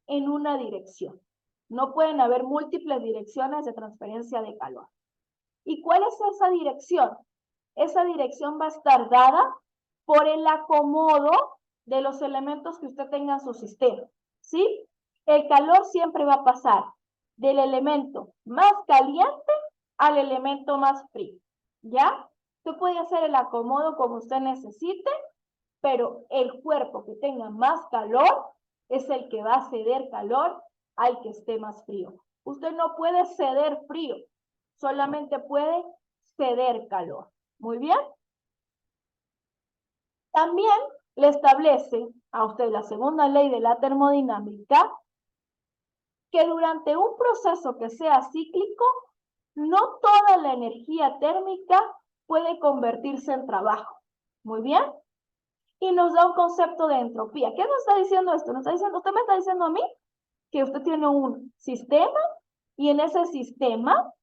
en una dirección. No pueden haber múltiples direcciones de transferencia de calor. ¿Y cuál es esa dirección? Esa dirección va a estar dada por el acomodo de los elementos que usted tenga en su sistema, ¿sí? El calor siempre va a pasar del elemento más caliente al elemento más frío, ¿ya? Usted puede hacer el acomodo como usted necesite, pero el cuerpo que tenga más calor es el que va a ceder calor al que esté más frío. Usted no puede ceder frío, solamente puede ceder calor. Muy bien. También le establece a usted la segunda ley de la termodinámica que durante un proceso que sea cíclico, no toda la energía térmica puede convertirse en trabajo. Muy bien. Y nos da un concepto de entropía. ¿Qué nos está diciendo esto? Nos está diciendo, usted me está diciendo a mí que usted tiene un sistema y en ese sistema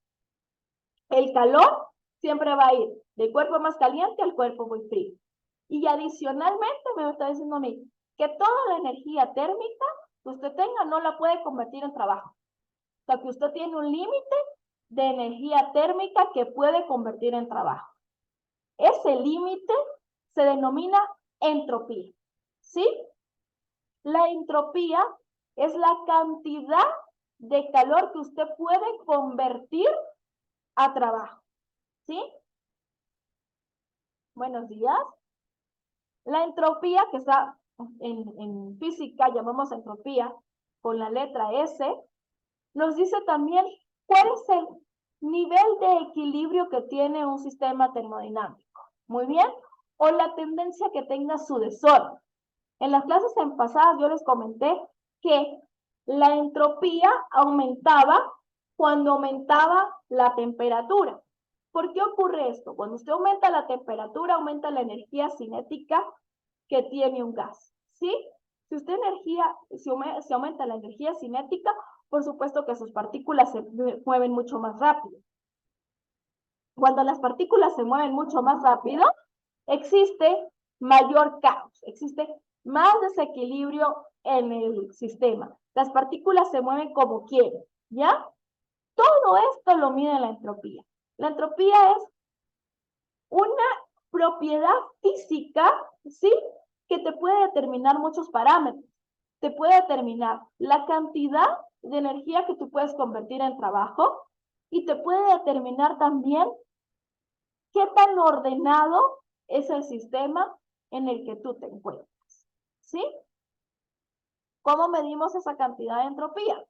el calor siempre va a ir del cuerpo más caliente al cuerpo muy frío. Y adicionalmente me está diciendo a mí que toda la energía térmica que usted tenga no la puede convertir en trabajo. O sea, que usted tiene un límite de energía térmica que puede convertir en trabajo. Ese límite se denomina entropía, ¿sí? La entropía es la cantidad de calor que usted puede convertir a trabajo, ¿sí? Buenos días. La entropía, que está en física, llamamos entropía con la letra S, nos dice también cuál es el nivel de equilibrio que tiene un sistema termodinámico. Muy bien. O la tendencia que tenga su desorden. En las clases pasadas yo les comenté que la entropía aumentaba cuando aumentaba la temperatura. ¿Por qué ocurre esto? Cuando usted aumenta la temperatura, aumenta la energía cinética que tiene un gas, ¿sí? Si aumenta la energía cinética, por supuesto que sus partículas se mueven mucho más rápido. Cuando las partículas se mueven mucho más rápido, existe mayor caos, existe más desequilibrio en el sistema. Las partículas se mueven como quieren, ¿ya? Todo esto lo mide la entropía. La entropía es una propiedad física, ¿sí? Que te puede determinar muchos parámetros. Te puede determinar la cantidad de energía que tú puedes convertir en trabajo y te puede determinar también qué tan ordenado es el sistema en el que tú te encuentras, ¿sí? ¿Cómo medimos esa cantidad de entropía?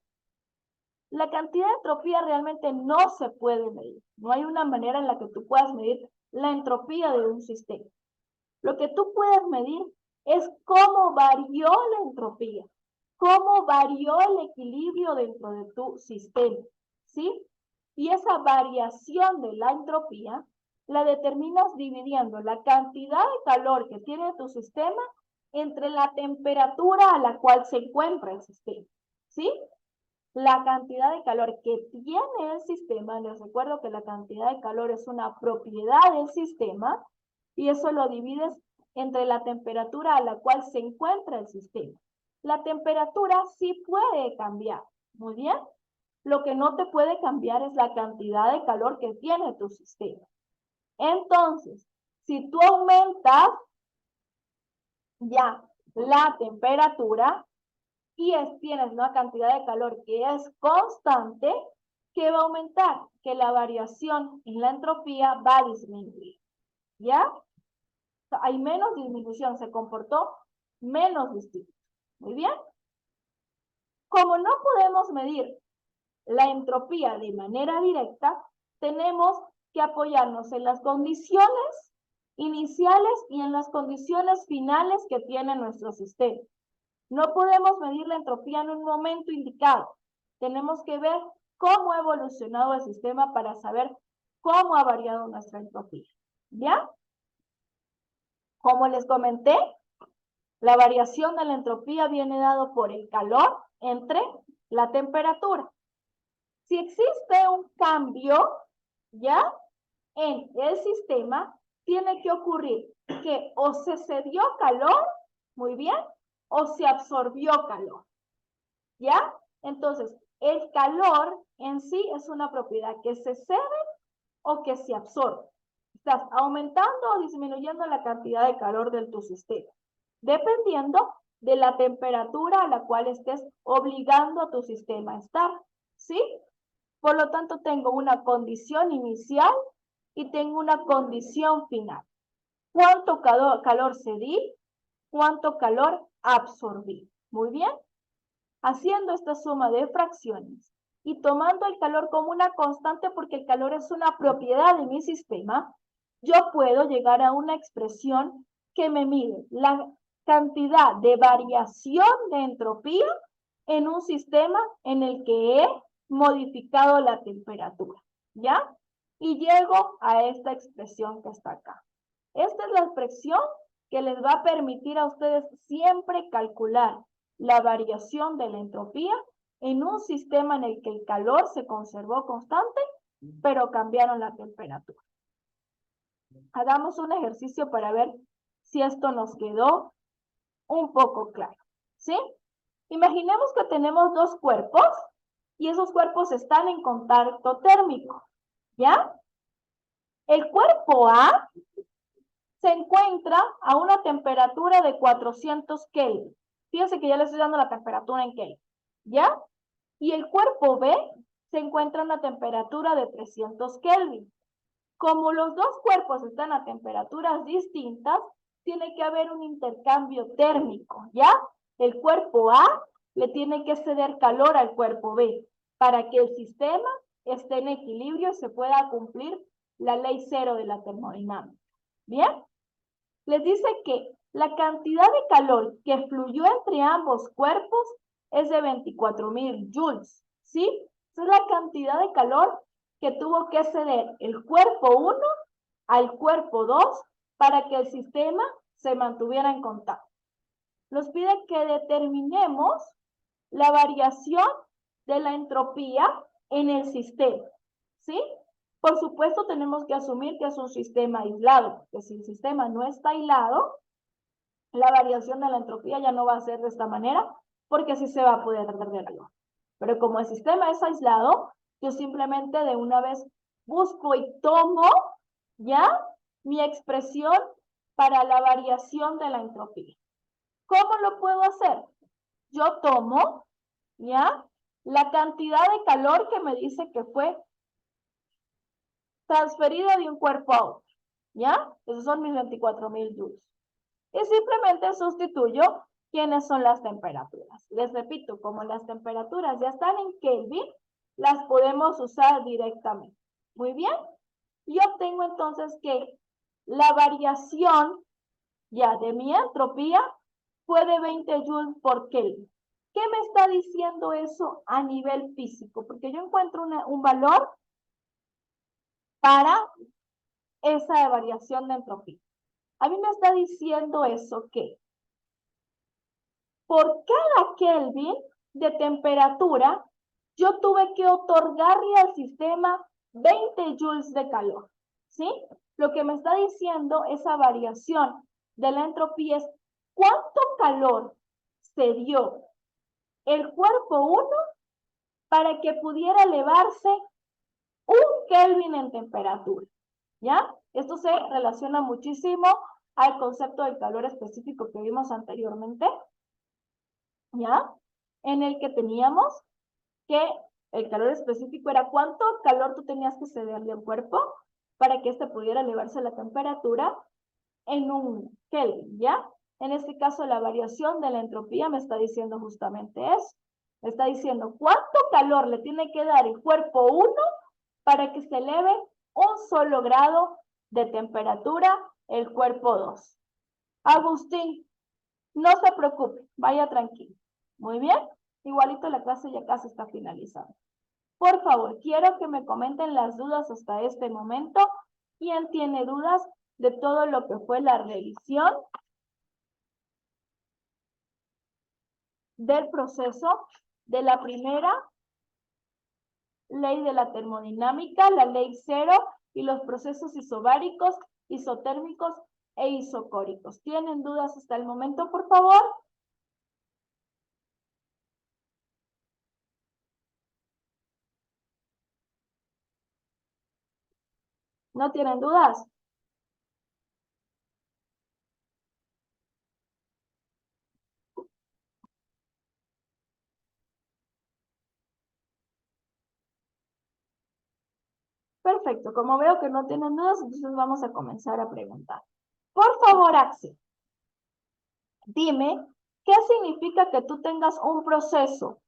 La cantidad de entropía realmente no se puede medir. No hay una manera en la que tú puedas medir la entropía de un sistema. Lo que tú puedes medir es cómo varió la entropía, cómo varió el equilibrio dentro de tu sistema, ¿sí? Y esa variación de la entropía la determinas dividiendo la cantidad de calor que tiene tu sistema entre la temperatura a la cual se encuentra el sistema, ¿sí? La cantidad de calor que tiene el sistema, les recuerdo que la cantidad de calor es una propiedad del sistema, y eso lo divides entre la temperatura a la cual se encuentra el sistema. La temperatura sí puede cambiar, muy bien. Lo que no te puede cambiar es la cantidad de calor que tiene tu sistema. Entonces, si tú aumentas ya la temperatura y tienes una cantidad de calor que es constante, ¿qué va a aumentar? Que la variación en la entropía va a disminuir, ¿ya? Hay menos disminución, se comportó menos distinto. Muy bien. Como no podemos medir la entropía de manera directa, tenemos que apoyarnos en las condiciones iniciales y en las condiciones finales que tiene nuestro sistema. No podemos medir la entropía en un momento indicado. Tenemos que ver cómo ha evolucionado el sistema para saber cómo ha variado nuestra entropía. ¿Ya? Como les comenté, la variación de la entropía viene dado por el calor entre la temperatura. Si existe un cambio, ¿ya?, en el sistema, tiene que ocurrir que o se cedió calor, muy bien, o se absorbió calor, ¿ya? Entonces, el calor en sí es una propiedad que se cede o que se absorbe. Estás aumentando o disminuyendo la cantidad de calor de tu sistema, dependiendo de la temperatura a la cual estés obligando a tu sistema a estar, ¿sí? Por lo tanto, tengo una condición inicial y tengo una condición final. ¿Cuánto calor cedí? ¿Cuánto calor absorbí? Muy bien. Haciendo esta suma de fracciones y tomando el calor como una constante porque el calor es una propiedad de mi sistema, yo puedo llegar a una expresión que me mide la cantidad de variación de entropía en un sistema en el que he modificado la temperatura, ¿ya? Y llego a esta expresión que está acá. Esta es la expresión que les va a permitir a ustedes siempre calcular la variación de la entropía en un sistema en el que el calor se conservó constante, pero cambiaron la temperatura. Hagamos un ejercicio para ver si esto nos quedó un poco claro, ¿sí? Imaginemos que tenemos dos cuerpos y esos cuerpos están en contacto térmico, ¿ya? El cuerpo A se encuentra a una temperatura de 400 Kelvin. Fíjense que ya les estoy dando la temperatura en Kelvin, ¿ya? Y el cuerpo B se encuentra a una temperatura de 300 Kelvin. Como los dos cuerpos están a temperaturas distintas, tiene que haber un intercambio térmico, ¿ya? El cuerpo A le tiene que ceder calor al cuerpo B para que el sistema esté en equilibrio y se pueda cumplir la ley cero de la termodinámica. ¿Bien? Les dice que la cantidad de calor que fluyó entre ambos cuerpos es de 24,000 joules, ¿sí? Esa es la cantidad de calor que tuvo que ceder el cuerpo 1 al cuerpo 2 para que el sistema se mantuviera en contacto. Nos pide que determinemos la variación de la entropía en el sistema, ¿sí? Por supuesto, tenemos que asumir que es un sistema aislado, porque si el sistema no está aislado, la variación de la entropía ya no va a ser de esta manera, porque así se va a poder perder algo. Pero como el sistema es aislado, yo simplemente de una vez busco y tomo, ¿ya?, mi expresión para la variación de la entropía. ¿Cómo lo puedo hacer? Yo tomo, ¿ya?, la cantidad de calor que me dice que fue transferida de un cuerpo a otro, ¿ya? Esos son mis 24,000 joules. Y simplemente sustituyo quiénes son las temperaturas. Les repito, como las temperaturas ya están en Kelvin, las podemos usar directamente. Muy bien. Y obtengo entonces que la variación ya de mi entropía fue de 20 joules por Kelvin. ¿Qué me está diciendo eso a nivel físico? Porque yo encuentro un valor para esa variación de entropía. A mí me está diciendo eso que por cada Kelvin de temperatura, yo tuve que otorgarle al sistema 20 joules de calor, ¿sí? Lo que me está diciendo esa variación de la entropía es cuánto calor se dio el cuerpo 1 para que pudiera elevarse 1 Kelvin en temperatura, ¿ya? Esto se relaciona muchísimo al concepto del calor específico que vimos anteriormente, ¿ya? En el que teníamos que el calor específico era cuánto calor tú tenías que cederle al cuerpo para que éste pudiera elevarse la temperatura en 1 Kelvin, ¿ya? En este caso, la variación de la entropía me está diciendo justamente eso. Me está diciendo cuánto calor le tiene que dar el cuerpo 1 para que se eleve 1 solo grado de temperatura el cuerpo 2. Agustín, no se preocupe, vaya tranquilo. Muy bien, igualito la clase ya casi está finalizando. Por favor, quiero que me comenten las dudas hasta este momento. ¿Quién tiene dudas de todo lo que fue la revisión del proceso de la primera ley de la termodinámica, la ley 0 y los procesos isobáricos, isotérmicos e isocóricos? ¿Tienen dudas hasta el momento, por favor? ¿No tienen dudas? Perfecto, como veo que no tienen dudas, entonces vamos a comenzar a preguntar. Por favor, Axel, dime, ¿qué significa que tú tengas un proceso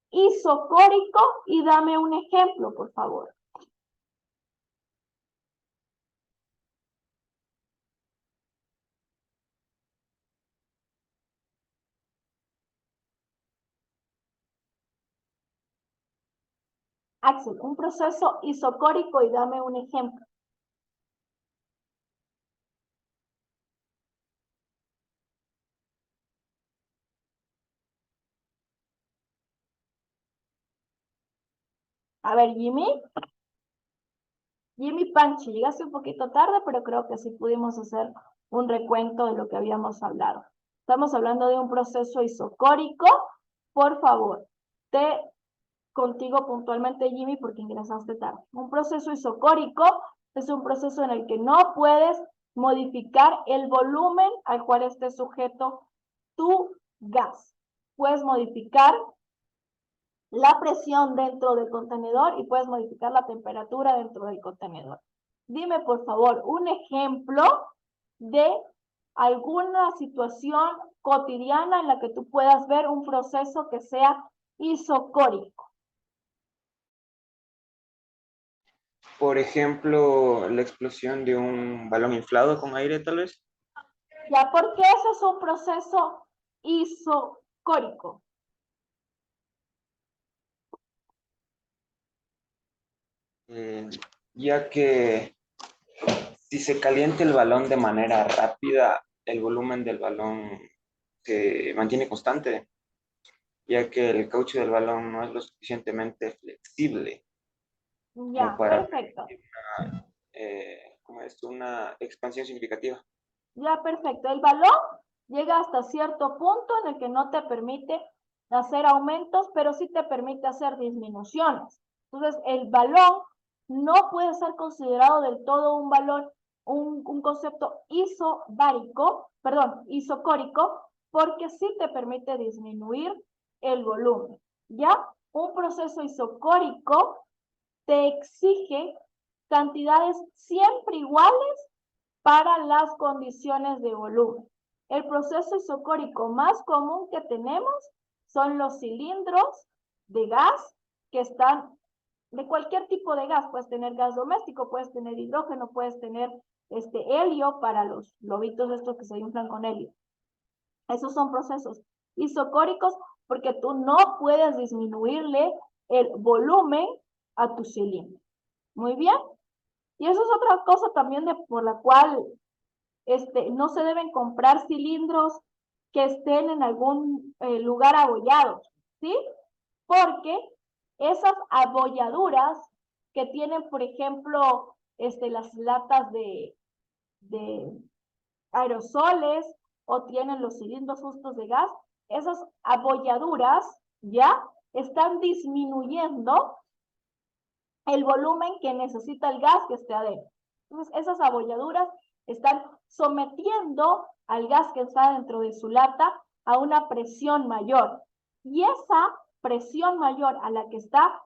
isocórico? Y dame un ejemplo, por favor. Axel, un proceso isocórico y dame un ejemplo. A ver, Jimmy. Jimmy Pancho, llegaste un poquito tarde, pero creo que sí pudimos hacer un recuento de lo que habíamos hablado. Estamos hablando de un proceso isocórico. Por favor, contigo puntualmente, Jimmy, porque ingresaste tarde. Un proceso isocórico es un proceso en el que no puedes modificar el volumen al cual esté sujeto tu gas. Puedes modificar la presión dentro del contenedor y puedes modificar la temperatura dentro del contenedor. Dime, por favor, un ejemplo de alguna situación cotidiana en la que tú puedas ver un proceso que sea isocórico. Por ejemplo, la explosión de un balón inflado con aire, tal vez. ¿Ya? ¿Por qué eso es un proceso isocórico? Ya que si se calienta el balón de manera rápida, el volumen del balón se mantiene constante, ya que el caucho del balón no es lo suficientemente flexible como Ya, para perfecto. como es una expansión significativa. Ya, perfecto. El balón llega hasta cierto punto en el que no te permite hacer aumentos, pero sí te permite hacer disminuciones. Entonces, el balón no puede ser considerado del todo un valor, un concepto isocórico, porque sí te permite disminuir el volumen. ¿Ya? Un proceso isocórico te exige cantidades siempre iguales para las condiciones de volumen. El proceso isocórico más común que tenemos son los cilindros de gas que están de cualquier tipo de gas. Puedes tener gas doméstico, puedes tener hidrógeno, puedes tener helio para los globitos estos que se inflan con helio. Esos son procesos isocóricos porque tú no puedes disminuirle el volumen a tu cilindro. Muy bien. Y eso es otra cosa también por la cual no se deben comprar cilindros que estén en algún lugar abollados, ¿sí? Porque esas abolladuras que tienen, por ejemplo, las latas de aerosoles o tienen los cilindros justos de gas, esas abolladuras ya están disminuyendo el volumen que necesita el gas que esté adentro. Entonces, esas abolladuras están sometiendo al gas que está dentro de su lata a una presión mayor. Y esa presión mayor a la que está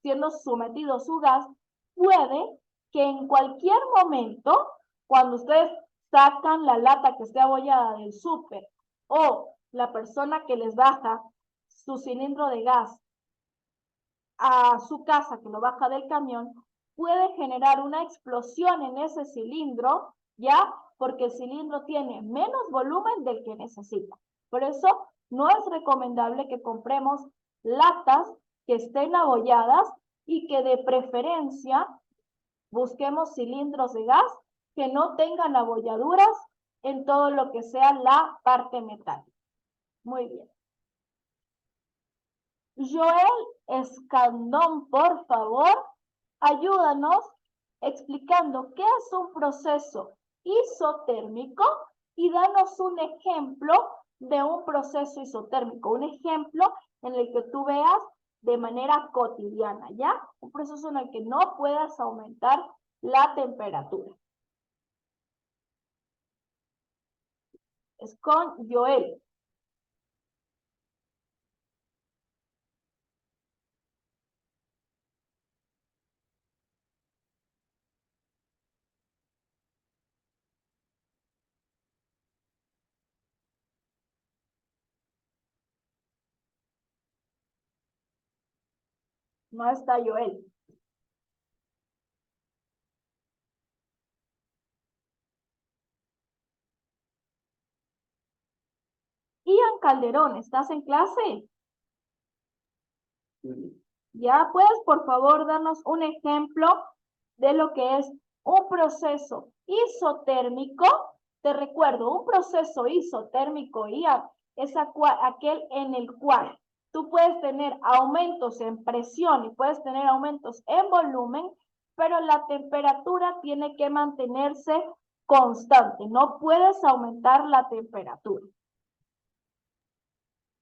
siendo sometido su gas, puede que en cualquier momento, cuando ustedes sacan la lata que esté abollada del súper o la persona que les baja su cilindro de gas a su casa, que lo baja del camión, puede generar una explosión en ese cilindro, ¿ya? Porque el cilindro tiene menos volumen del que necesita. Por eso no es recomendable que compremos latas que estén abolladas y que de preferencia busquemos cilindros de gas que no tengan abolladuras en todo lo que sea la parte metálica. Muy bien. Joel Escandón, por favor, ayúdanos explicando qué es un proceso isotérmico y danos un ejemplo de un proceso isotérmico, un ejemplo en el que tú veas de manera cotidiana, ¿ya? Un proceso en el que no puedas aumentar la temperatura. Es con Joel. No está Joel. Ian Calderón, ¿estás en clase? ¿Ya puedes, por favor, darnos un ejemplo de lo que es un proceso isotérmico? Te recuerdo, un proceso isotérmico, Ian, es aquel en el cual tú puedes tener aumentos en presión y puedes tener aumentos en volumen, pero la temperatura tiene que mantenerse constante. No puedes aumentar la temperatura.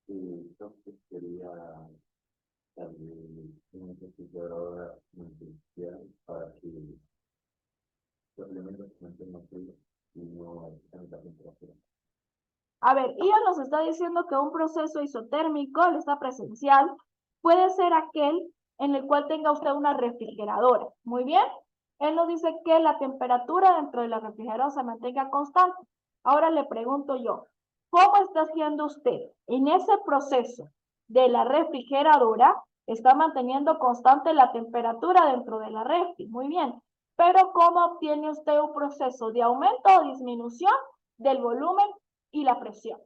Entonces sería también una refrigeradora industrial para que los elementos se mantengan fríos y no estén la temperatura. A ver, Ian nos está diciendo que un proceso isotérmico, él está presencial, puede ser aquel en el cual tenga usted una refrigeradora. Muy bien. Él nos dice que la temperatura dentro de la refrigeradora se mantenga constante. Ahora le pregunto yo, ¿cómo está haciendo usted en ese proceso de la refrigeradora? Está manteniendo constante la temperatura dentro de la refri. Muy bien. Pero ¿cómo obtiene usted un proceso de aumento o disminución del volumen y la presión?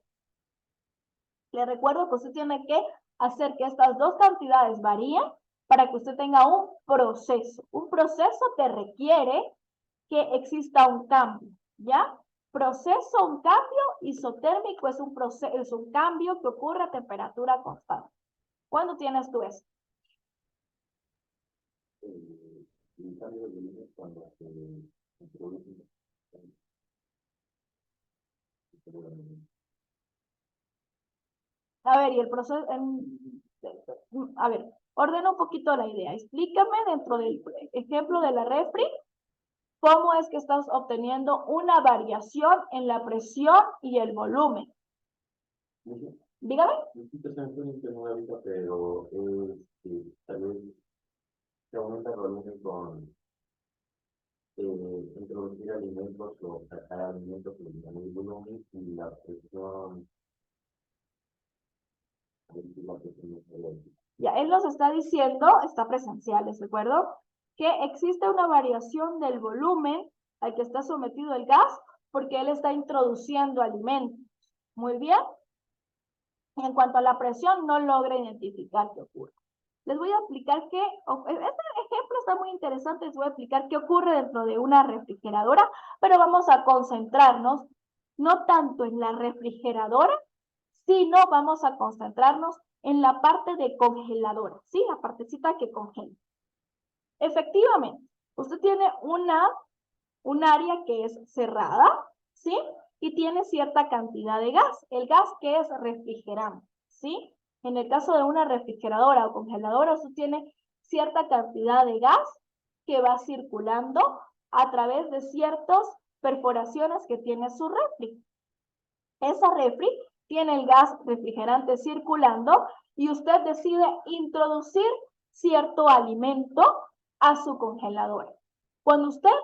Le recuerdo que usted tiene que hacer que estas dos cantidades varíen para que usted tenga un proceso. Un proceso te requiere que exista un cambio, ¿ya? Proceso, un cambio, isotérmico es un proceso, es un cambio que ocurre a temperatura constante. ¿Cuándo tienes tú eso? El cambio de volumen cuando se introduce A ver, y el proceso, a ver, ordena un poquito la idea. Explícame dentro del ejemplo de la refri, ¿cómo es que estás obteniendo una variación en la presión y el volumen? Dígame. pero tal vez se aumenta el volumen con introducir alimentos o sacar alimentos que le dan el volumen y la presión. Ya, él nos está diciendo, está presencial, ¿les recuerdo? Que existe una variación del volumen al que está sometido el gas porque él está introduciendo alimentos. Muy bien. En cuanto a la presión, no logra identificar qué ocurre. Les voy a explicar este ejemplo está muy interesante, les voy a explicar qué ocurre dentro de una refrigeradora, pero vamos a concentrarnos no tanto en la refrigeradora, sino vamos a concentrarnos en la parte de congeladora, ¿sí? La partecita que congela. Efectivamente, usted tiene un área que es cerrada, ¿sí? Y tiene cierta cantidad de gas, el gas que es refrigerante, ¿sí? En el caso de una refrigeradora o congeladora, usted tiene cierta cantidad de gas que va circulando a través de ciertas perforaciones que tiene su refri. Esa refri tiene el gas refrigerante circulando y usted decide introducir cierto alimento a su congeladora. Cuando usted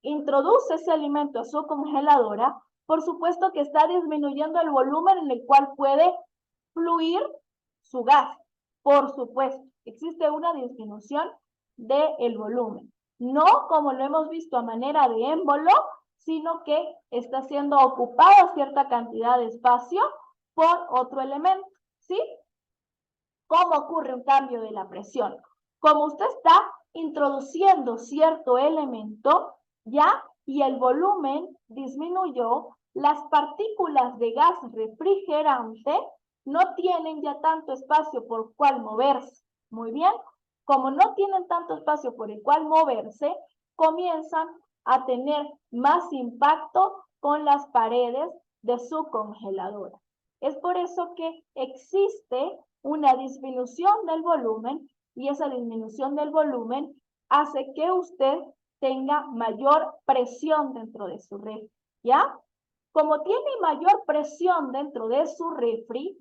introduce ese alimento a su congeladora, por supuesto que está disminuyendo el volumen en el cual puede fluir su gas. Por supuesto, existe una disminución del volumen. No como lo hemos visto a manera de émbolo, sino que está siendo ocupada cierta cantidad de espacio por otro elemento, ¿sí? ¿Cómo ocurre un cambio de la presión? Como usted está introduciendo cierto elemento, ¿ya? Y el volumen disminuyó, las partículas de gas refrigerante no tienen ya tanto espacio por el cual moverse. Muy bien. Como no tienen tanto espacio por el cual moverse, comienzan a tener más impacto con las paredes de su congeladora. Es por eso que existe una disminución del volumen y esa disminución del volumen hace que usted tenga mayor presión dentro de su refri, ¿ya? Como tiene mayor presión dentro de su refri,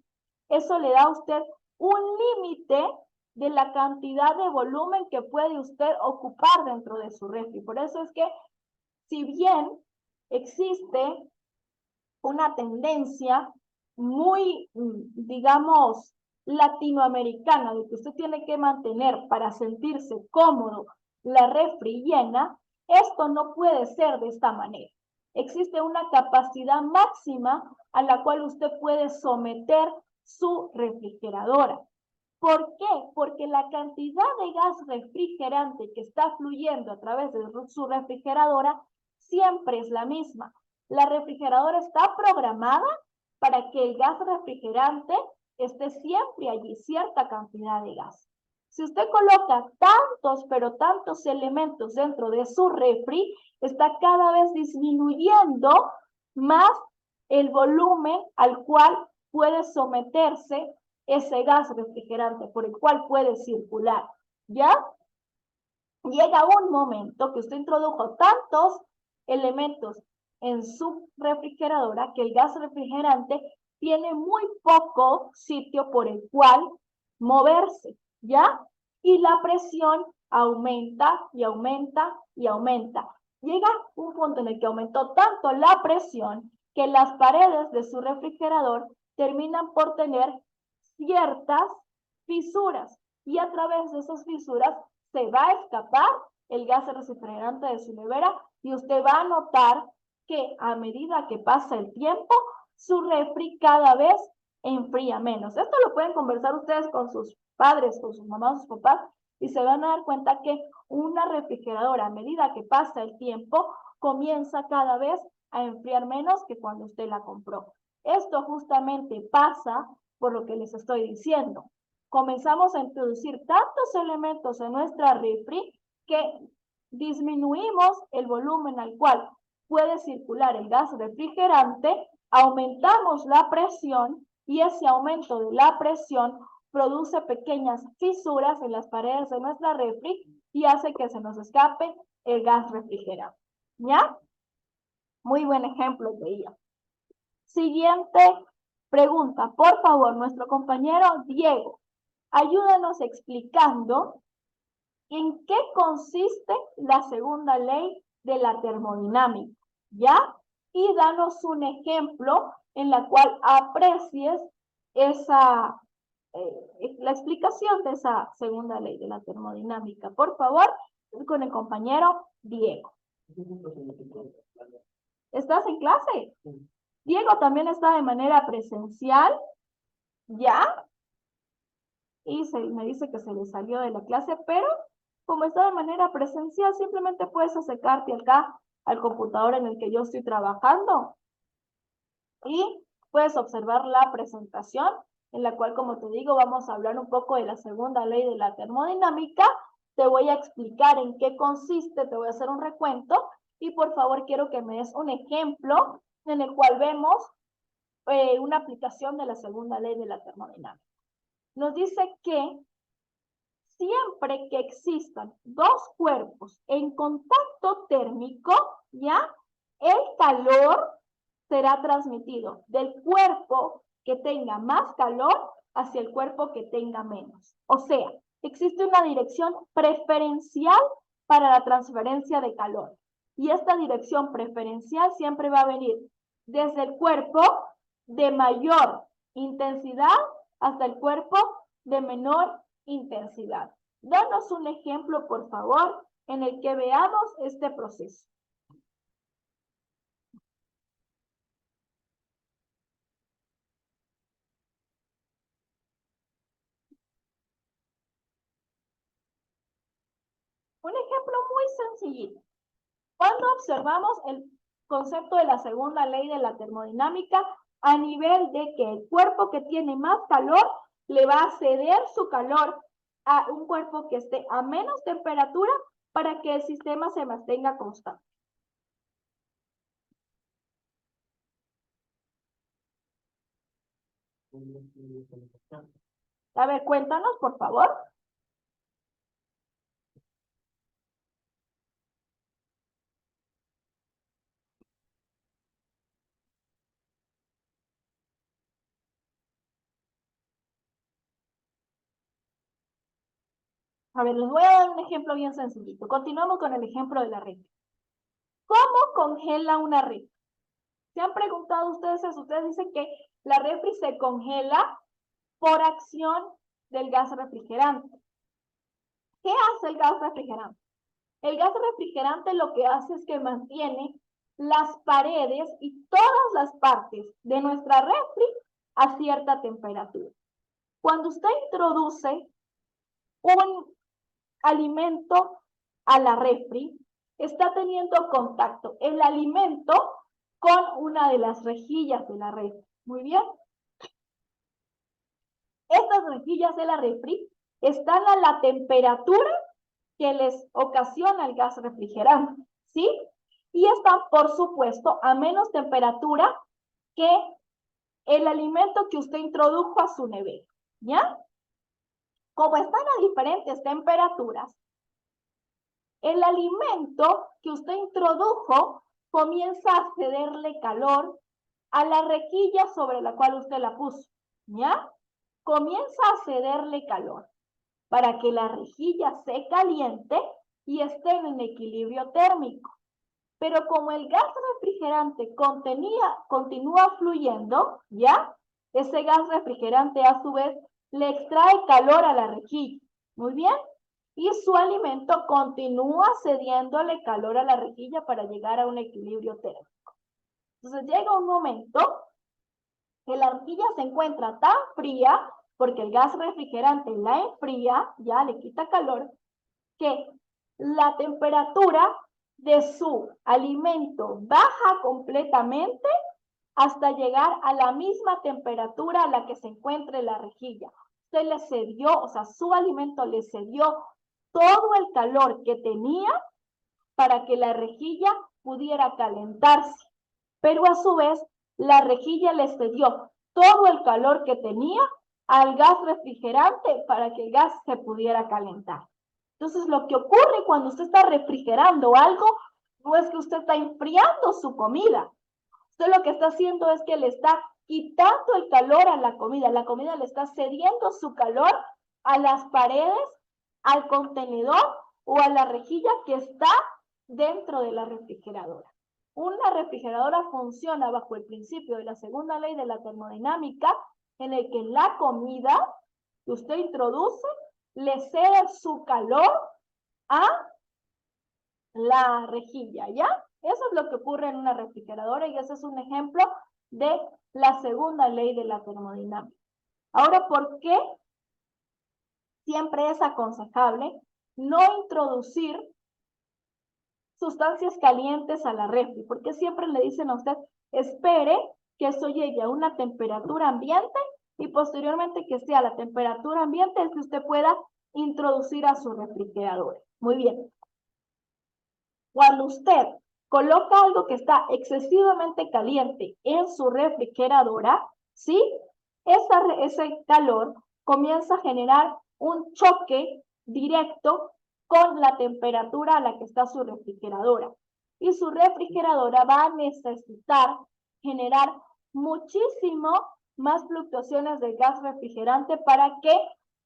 eso le da a usted un límite de la cantidad de volumen que puede usted ocupar dentro de su refri. Por eso es que, si bien existe una tendencia muy, digamos, latinoamericana, de que usted tiene que mantener para sentirse cómodo la refri llena, esto no puede ser de esta manera. Existe una capacidad máxima a la cual usted puede someter su refrigeradora. ¿Por qué? Porque la cantidad de gas refrigerante que está fluyendo a través de su refrigeradora siempre es la misma. La refrigeradora está programada para que el gas refrigerante esté siempre allí, cierta cantidad de gas. Si usted coloca tantos, pero tantos elementos dentro de su refri, está cada vez disminuyendo más el volumen al cual puede someterse ese gas refrigerante, por el cual puede circular, ¿ya? Llega un momento que usted introdujo tantos elementos en su refrigeradora que el gas refrigerante tiene muy poco sitio por el cual moverse, ¿ya? Y la presión aumenta y aumenta y aumenta. Llega un punto en el que aumentó tanto la presión que las paredes de su refrigerador terminan por tener ciertas fisuras y a través de esas fisuras se va a escapar el gas refrigerante de su nevera y usted va a notar que a medida que pasa el tiempo, su refri cada vez enfría menos. Esto lo pueden conversar ustedes con sus padres, con sus mamás, sus papás, y se van a dar cuenta que una refrigeradora, a medida que pasa el tiempo, comienza cada vez a enfriar menos que cuando usted la compró. Esto justamente pasa por lo que les estoy diciendo. Comenzamos a introducir tantos elementos en nuestra refri que disminuimos el volumen al cual puede circular el gas refrigerante, aumentamos la presión y ese aumento de la presión produce pequeñas fisuras en las paredes de nuestra refri y hace que se nos escape el gas refrigerante. ¿Ya? Muy buen ejemplo de ella. Siguiente pregunta. Por favor, nuestro compañero Diego, ayúdanos explicando en qué consiste la segunda ley de la termodinámica, ¿ya? Y danos un ejemplo en la cual aprecies esa, la explicación de esa segunda ley de la termodinámica. Por favor, con el compañero Diego. ¿Estás en clase? Diego también está de manera presencial, ¿ya? Y me dice que se le salió de la clase, pero como está de manera presencial, simplemente puedes acercarte acá al computador en el que yo estoy trabajando y puedes observar la presentación en la cual, como te digo, vamos a hablar un poco de la segunda ley de la termodinámica. Te voy a explicar en qué consiste, te voy a hacer un recuento y por favor quiero que me des un ejemplo en el cual vemos una aplicación de la segunda ley de la termodinámica. Nos dice que siempre que existan dos cuerpos en contacto térmico, ¿ya? El calor será transmitido del cuerpo que tenga más calor hacia el cuerpo que tenga menos. O sea, existe una dirección preferencial para la transferencia de calor. Y esta dirección preferencial siempre va a venir desde el cuerpo de mayor intensidad hasta el cuerpo de menor intensidad. Danos un ejemplo, por favor, en el que veamos este proceso. Un ejemplo muy sencillito. Cuando observamos el concepto de la segunda ley de la termodinámica a nivel de que el cuerpo que tiene más calor le va a ceder su calor a un cuerpo que esté a menos temperatura para que el sistema se mantenga constante. A ver, cuéntanos, por favor. A ver, les voy a dar un ejemplo bien sencillito. Continuamos con el ejemplo de la refri. ¿Cómo congela una refri? ¿Se han preguntado ustedes eso? Ustedes dicen que la refri se congela por acción del gas refrigerante. ¿Qué hace el gas refrigerante? El gas refrigerante lo que hace es que mantiene las paredes y todas las partes de nuestra refri a cierta temperatura. Cuando usted introduce un alimento a la refri, está teniendo contacto el alimento con una de las rejillas de la refri. Muy bien. Estas rejillas de la refri están a la temperatura que les ocasiona el gas refrigerante, ¿sí? Y están, por supuesto, a menos temperatura que el alimento que usted introdujo a su nevera, ¿ya? Como están a diferentes temperaturas, el alimento que usted introdujo comienza a cederle calor a la rejilla sobre la cual usted la puso, ¿ya? Comienza a cederle calor para que la rejilla se caliente y esté en equilibrio térmico. Pero como el gas refrigerante continúa fluyendo, ¿ya? Ese gas refrigerante a su vez le extrae calor a la rejilla. Muy bien. Y su alimento continúa cediéndole calor a la rejilla para llegar a un equilibrio térmico. Entonces llega un momento que la rejilla se encuentra tan fría, porque el gas refrigerante la enfría, ya le quita calor, que la temperatura de su alimento baja completamente hasta llegar a la misma temperatura a la que se encuentre la rejilla. Se le cedió, o sea, su alimento le cedió todo el calor que tenía para que la rejilla pudiera calentarse, pero a su vez la rejilla le cedió todo el calor que tenía al gas refrigerante para que el gas se pudiera calentar. Entonces, lo que ocurre cuando usted está refrigerando algo, no es que usted está enfriando su comida. Usted lo que está haciendo es que le está quitando el calor a la comida le está cediendo su calor a las paredes, al contenedor o a la rejilla que está dentro de la refrigeradora. Una refrigeradora funciona bajo el principio de la segunda ley de la termodinámica, en el que la comida que usted introduce le cede su calor a la rejilla, ¿ya? Eso es lo que ocurre en una refrigeradora y ese es un ejemplo de la segunda ley de la termodinámica. Ahora, ¿por qué siempre es aconsejable no introducir sustancias calientes a la refri? Porque siempre le dicen a usted, espere que eso llegue a una temperatura ambiente y posteriormente que sea la temperatura ambiente es que usted pueda introducir a su refrigeradora. Muy bien. Cuando usted coloca algo que está excesivamente caliente en su refrigeradora, ¿sí? Ese calor comienza a generar un choque directo con la temperatura a la que está su refrigeradora. Y su refrigeradora va a necesitar generar muchísimo más fluctuaciones de gas refrigerante para que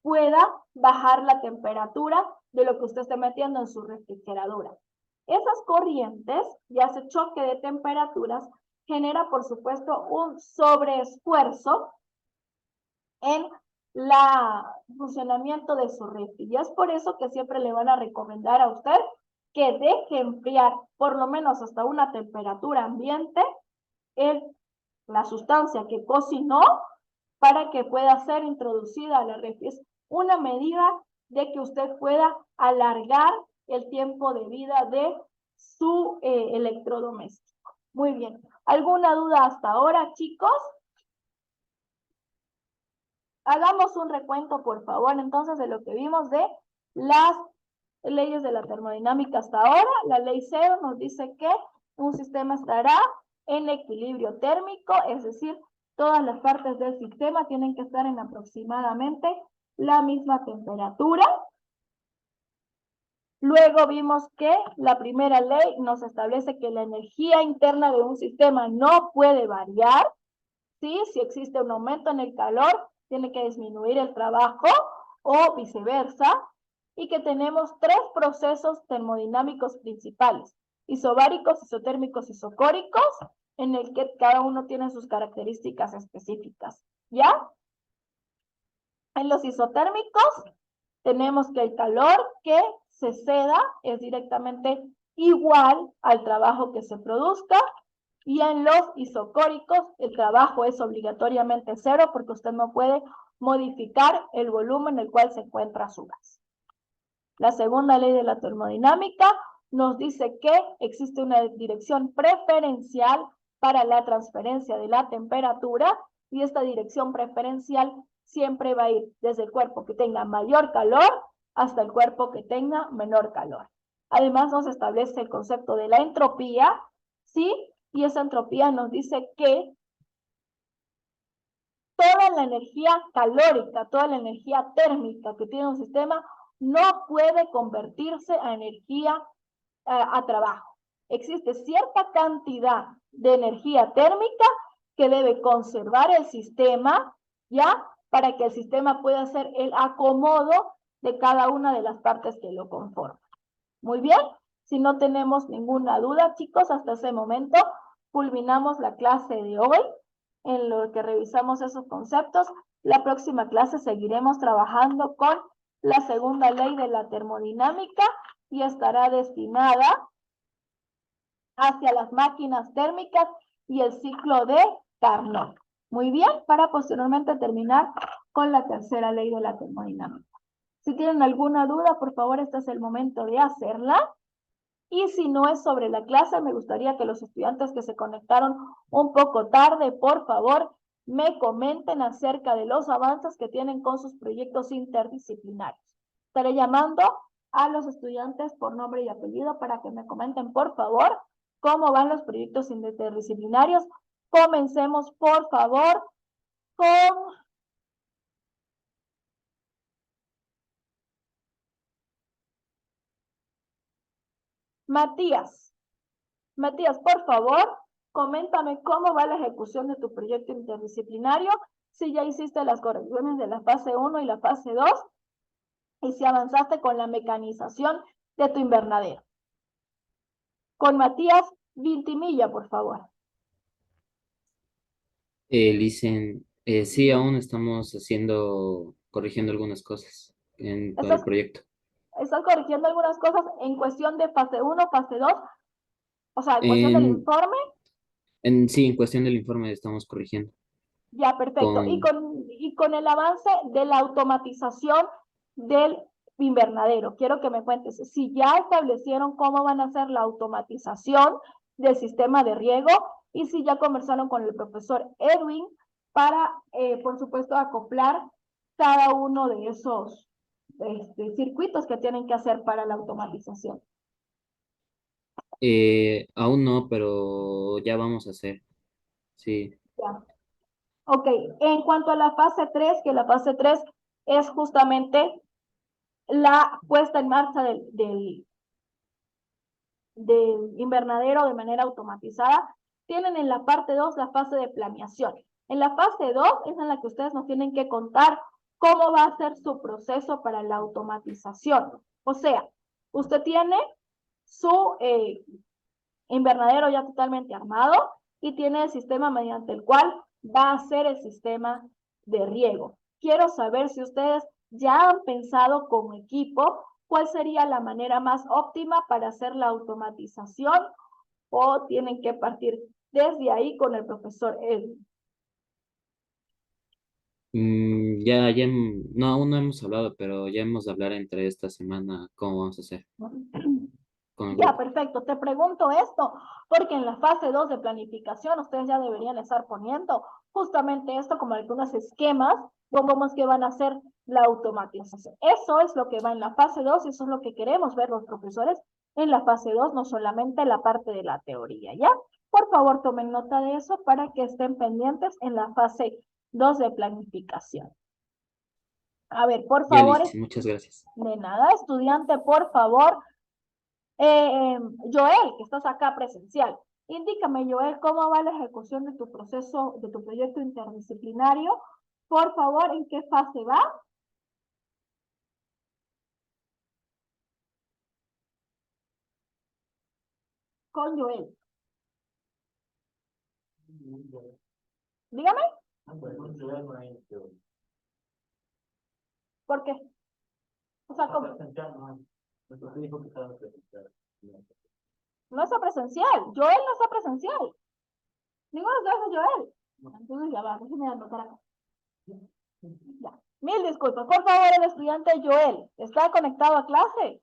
pueda bajar la temperatura de lo que usted esté metiendo en su refrigeradora. Esas corrientes y ese choque de temperaturas genera, por supuesto, un sobreesfuerzo en el funcionamiento de su refri. Y es por eso que siempre le van a recomendar a usted que deje enfriar por lo menos hasta una temperatura ambiente la sustancia que cocinó para que pueda ser introducida a la refri. Es una medida de que usted pueda alargar el tiempo de vida de su electrodoméstico. Muy bien. ¿Alguna duda hasta ahora, chicos? Hagamos un recuento, por favor, entonces, de lo que vimos de las leyes de la termodinámica hasta ahora. La ley 0 nos dice que un sistema estará en equilibrio térmico, es decir, todas las partes del sistema tienen que estar en aproximadamente la misma temperatura. Luego vimos que la primera ley nos establece que la energía interna de un sistema no puede variar, ¿sí? Si existe un aumento en el calor, tiene que disminuir el trabajo o viceversa, y que tenemos tres procesos termodinámicos principales: isobáricos, isotérmicos, isocóricos, en el que cada uno tiene sus características específicas, ¿ya? En los isotérmicos tenemos que el calor que se ceda es directamente igual al trabajo que se produzca, y en los isocóricos el trabajo es obligatoriamente cero porque usted no puede modificar el volumen en el cual se encuentra su gas. La segunda ley de la termodinámica nos dice que existe una dirección preferencial para la transferencia de la temperatura, y esta dirección preferencial siempre va a ir desde el cuerpo que tenga mayor calor hasta el cuerpo que tenga menor calor. Además nos establece el concepto de la entropía, ¿sí? Y esa entropía nos dice que toda la energía calórica, toda la energía térmica que tiene un sistema no puede convertirse a energía a trabajo. Existe cierta cantidad de energía térmica que debe conservar el sistema, ¿ya? Para que el sistema pueda hacer el acomodo de cada una de las partes que lo conforman. Muy bien, si no tenemos ninguna duda, chicos, hasta ese momento culminamos la clase de hoy en lo que revisamos esos conceptos. La próxima clase seguiremos trabajando con la segunda ley de la termodinámica y estará destinada hacia las máquinas térmicas y el ciclo de Carnot. Muy bien, para posteriormente terminar con la tercera ley de la termodinámica. Si tienen alguna duda, por favor, este es el momento de hacerla. Y si no es sobre la clase, me gustaría que los estudiantes que se conectaron un poco tarde, por favor, me comenten acerca de los avances que tienen con sus proyectos interdisciplinarios. Estaré llamando a los estudiantes por nombre y apellido para que me comenten, por favor, cómo van los proyectos interdisciplinarios. Comencemos, por favor, con Matías. Matías, por favor, coméntame cómo va la ejecución de tu proyecto interdisciplinario, si ya hiciste las correcciones de la fase 1 y la fase 2, y si avanzaste con la mecanización de tu invernadero. Con Matías Vintimilla, por favor. Sí, aún estamos corrigiendo algunas cosas con el proyecto. ¿Estás corrigiendo algunas cosas en cuestión de fase 1, fase 2? O sea, en cuestión del informe. Sí, en cuestión del informe estamos corrigiendo. Ya, perfecto. Y con el avance de la automatización del invernadero, quiero que me cuentes si ya establecieron cómo van a hacer la automatización del sistema de riego y si ya conversaron con el profesor Edwin para, por supuesto, acoplar cada uno de esos circuitos que tienen que hacer para la automatización. Aún no, pero ya vamos a hacer. Sí. Ya. Ok, en cuanto a la fase 3, que la fase 3 es justamente la puesta en marcha del invernadero de manera automatizada, tienen en la parte 2 la fase de planeación. En la fase 2 es en la que ustedes nos tienen que contar cómo va a ser su proceso para la automatización. O sea, usted tiene su invernadero ya totalmente armado y tiene el sistema mediante el cual va a ser el sistema de riego. quiero saber si ustedes ya han pensado como equipo cuál sería la manera más óptima para hacer la automatización o tienen que partir desde ahí con el profesor Edwin. No, aún no hemos hablado, pero ya hemos de hablar entre esta semana cómo vamos a hacer con el Ya, grupo. perfecto. Te pregunto esto, porque en la fase 2 de planificación ustedes ya deberían estar poniendo justamente esto como algunos esquemas, cómo es que van a hacer la automatización. Eso es lo que va en la fase 2 y eso es lo que queremos ver los profesores en la fase 2, no solamente la parte de la teoría, ¿ya? Por favor, tomen nota de eso para que estén pendientes en la fase 2 de planificación. A ver, por Ya, favor, Liz, muchas gracias. de nada, estudiante, por favor, Joel, que estás acá presencial, indícame, Joel, cómo va la ejecución de tu proceso, de tu proyecto interdisciplinario. Por favor, ¿en qué fase va? Con Joel. Dígame, ¿por qué? O sea, ¿cómo? No está presencial. Joel no está presencial. Ninguno de ustedes es Joel. Entonces ya va, déjeme anotar acá. Ya. Mil disculpas. Por favor, el estudiante Joel, ¿está conectado a clase?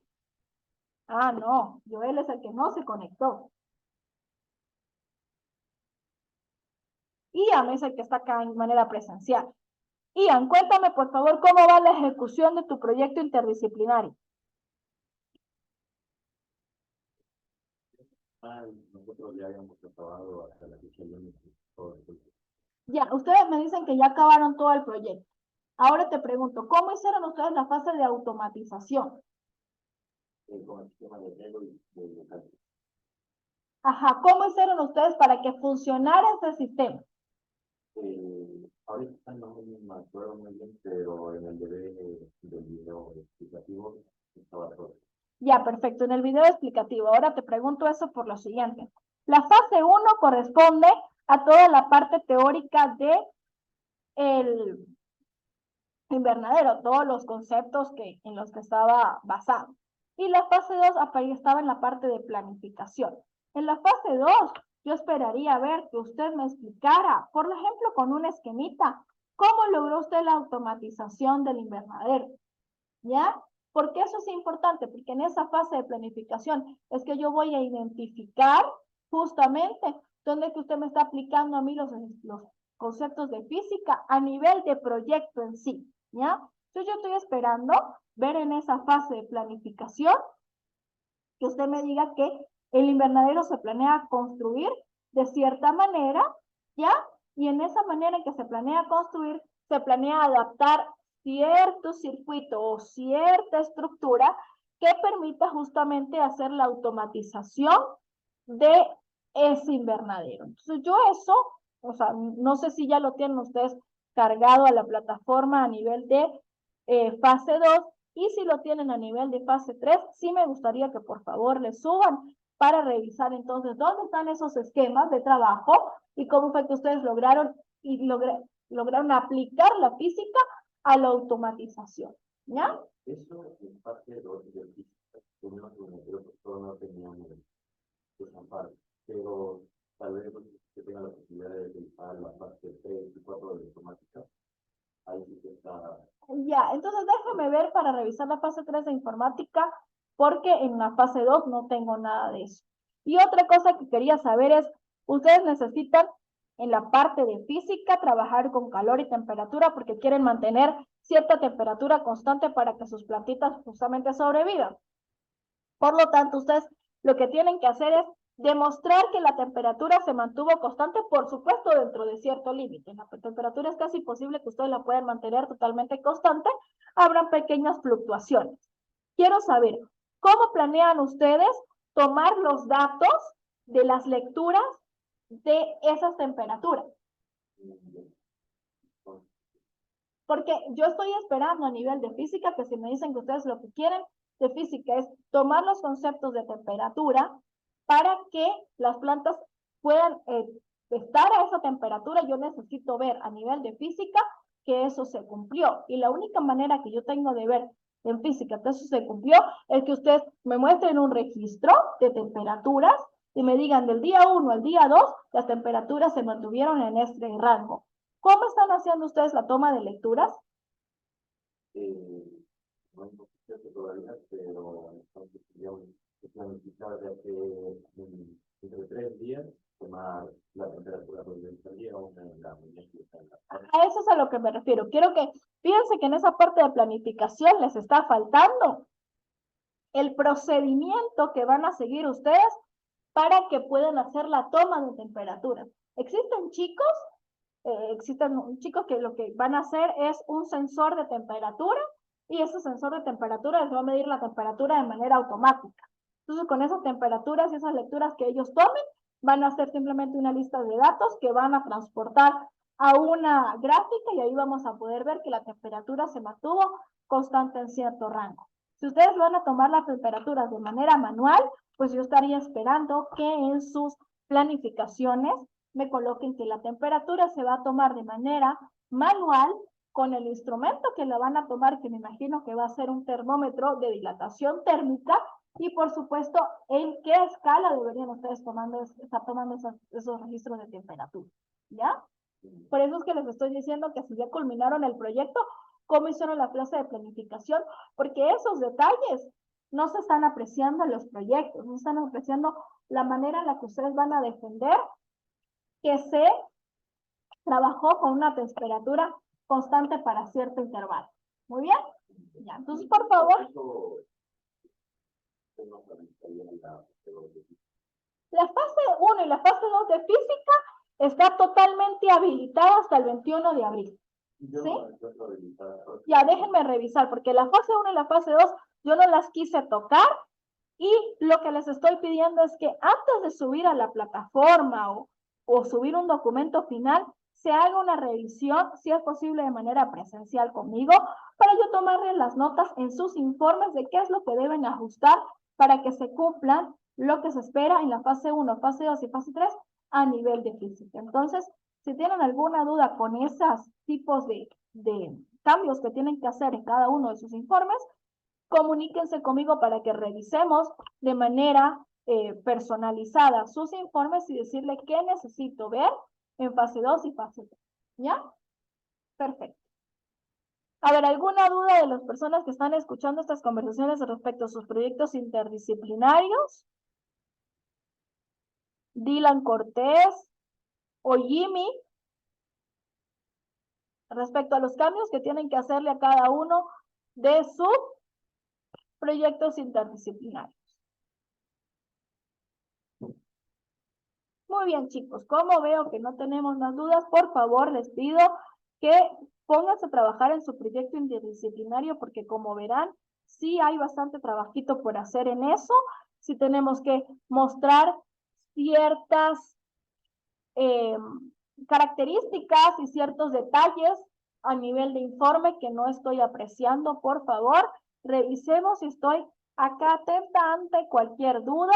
Ah, no. Joel es el que no se conectó. Ian es el que está acá en manera presencial. Ian, cuéntame por favor cómo va la ejecución de tu proyecto interdisciplinario. Nosotros ya habíamos acabado hasta la fecha límite. Ya, ustedes me dicen que ya acabaron todo el proyecto. Ahora te pregunto, ¿cómo hicieron ustedes la fase de automatización? Con el sistema de Lego y de cálculo. Ajá, ¿cómo hicieron ustedes para que funcionara ese sistema? Ahorita no me acuerdo muy bien, pero en el del video explicativo estaba todo. Ya, perfecto, en el video explicativo. Ahora te pregunto eso por lo siguiente. La fase 1 corresponde a toda la parte teórica de el invernadero, todos los conceptos en los que estaba basado. Y la fase 2 estaba en la parte de planificación. En la fase 2, yo esperaría ver que usted me explicara, por ejemplo, con un esquemita, cómo logró usted la automatización del invernadero. ¿Ya? Porque eso es importante, porque en esa fase de planificación es que yo voy a identificar justamente dónde que usted me está aplicando a mí los conceptos de física a nivel de proyecto en sí, ¿ya? Entonces yo estoy esperando ver en esa fase de planificación que usted me diga que el invernadero se planea construir de cierta manera, ¿ya? Y en esa manera en que se planea construir, se planea adaptar cierto circuito o cierta estructura que permita justamente hacer la automatización de ese invernadero. Entonces yo eso, o sea, no sé si ya lo tienen ustedes cargado a la plataforma a nivel de fase 2, y si lo tienen a nivel de fase 3, sí me gustaría que por favor le suban para revisar entonces dónde están esos esquemas de trabajo y cómo fue que ustedes lograron lograron aplicar la física a la automatización, ¿ya? Eso en parte 2 de física, pero no teníamos esa parte, pero tal vez que tenga la posibilidad de utilizar la parte 3 y 4 de informática, ahí sí que está. Ya, entonces déjame ver para revisar la fase 3 de informática, porque en la fase 2 no tengo nada de eso. Y otra cosa que quería saber es, ustedes necesitan en la parte de física trabajar con calor y temperatura porque quieren mantener cierta temperatura constante para que sus plantitas justamente sobrevivan. Por lo tanto, ustedes lo que tienen que hacer es demostrar que la temperatura se mantuvo constante, por supuesto, dentro de cierto límite. La temperatura es casi imposible que ustedes la puedan mantener totalmente constante. Habrán pequeñas fluctuaciones. Quiero saber, ¿cómo planean ustedes tomar los datos de las lecturas de esas temperaturas? Porque yo estoy esperando a nivel de física que si me dicen que ustedes lo que quieren de física es tomar los conceptos de temperatura para que las plantas puedan estar a esa temperatura, yo necesito ver a nivel de física que eso se cumplió. Y la única manera que yo tengo de ver en física que eso se cumplió es que ustedes me muestren un registro de temperaturas y me digan del día 1 al día 2, las temperaturas se mantuvieron en este rango. ¿Cómo están haciendo ustedes la toma de lecturas? No hay noticias todavía, pero entonces tendríamos que planificar de hace entre 3 días tomar la temperatura del día, una en la mañana y otra en la tarde. A eso es a lo que me refiero. Quiero que fíjense que en esa parte de planificación les está faltando el procedimiento que van a seguir ustedes para que puedan hacer la toma de temperatura. Existen chicos que lo que van a hacer es un sensor de temperatura y ese sensor de temperatura les va a medir la temperatura de manera automática. Entonces, con esas temperaturas y esas lecturas que ellos tomen, van a hacer simplemente una lista de datos que van a transportar a una gráfica y ahí vamos a poder ver que la temperatura se mantuvo constante en cierto rango. Si ustedes van a tomar las temperaturas de manera manual, pues yo estaría esperando que en sus planificaciones me coloquen que la temperatura se va a tomar de manera manual con el instrumento que la van a tomar, que me imagino que va a ser un termómetro de dilatación térmica, y por supuesto, en qué escala deberían ustedes estar tomando esos registros de temperatura, ¿ya? Por eso es que les estoy diciendo que si ya culminaron el proyecto, ¿cómo hicieron la clase de planificación? Porque esos detalles no se están apreciando en los proyectos, no están apreciando la manera en la que ustedes van a defender que se trabajó con una temperatura constante para cierto intervalo. ¿Muy bien? Ya, entonces, por favor. La fase 1 y la fase 2 de física está totalmente habilitada hasta el 21 de abril. ¿Sí? Ya, déjenme revisar, porque la fase 1 y la fase 2 yo no las quise tocar y lo que les estoy pidiendo es que antes de subir a la plataforma o subir un documento final, se haga una revisión, si es posible de manera presencial conmigo, para yo tomarles las notas en sus informes de qué es lo que deben ajustar para que se cumplan lo que se espera en la fase 1, fase 2 y fase 3 a nivel de física. Entonces, si tienen alguna duda con esos tipos de cambios que tienen que hacer en cada uno de sus informes, comuníquense conmigo para que revisemos de manera personalizada sus informes y decirle qué necesito ver en fase 2 y fase 3. ¿Ya? Perfecto. A ver, ¿alguna duda de las personas que están escuchando estas conversaciones respecto a sus proyectos interdisciplinarios? Dylan Cortés o Jimmy, respecto a los cambios que tienen que hacerle a cada uno de sus proyectos interdisciplinarios. Muy bien, chicos, como veo que no tenemos más dudas, por favor, les pido que pónganse a trabajar en su proyecto interdisciplinario, porque como verán, sí hay bastante trabajito por hacer en eso. Sí tenemos que mostrar ciertas características y ciertos detalles a nivel de informe que no estoy apreciando. Por favor, revisemos si estoy acá atenta ante cualquier duda.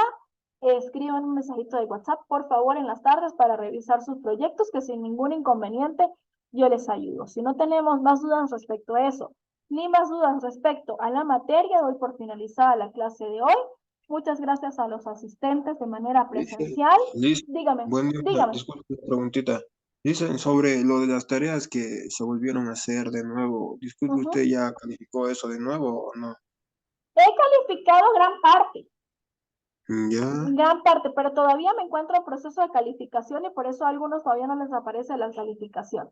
Escriban un mensajito de WhatsApp, por favor, en las tardes para revisar sus proyectos, que sin ningún inconveniente yo les ayudo. Si no tenemos más dudas respecto a eso, ni más dudas respecto a la materia, doy por finalizada la clase de hoy. Muchas gracias a los asistentes de manera presencial. Dígame, Buen día, dígame. disculpe una preguntita. Dicen sobre lo de las tareas que se volvieron a hacer de nuevo. Disculpe, ¿usted ya calificó eso de nuevo o no? He calificado gran parte, Ya, pero todavía me encuentro en proceso de calificación y por eso a algunos todavía no les aparece la calificación.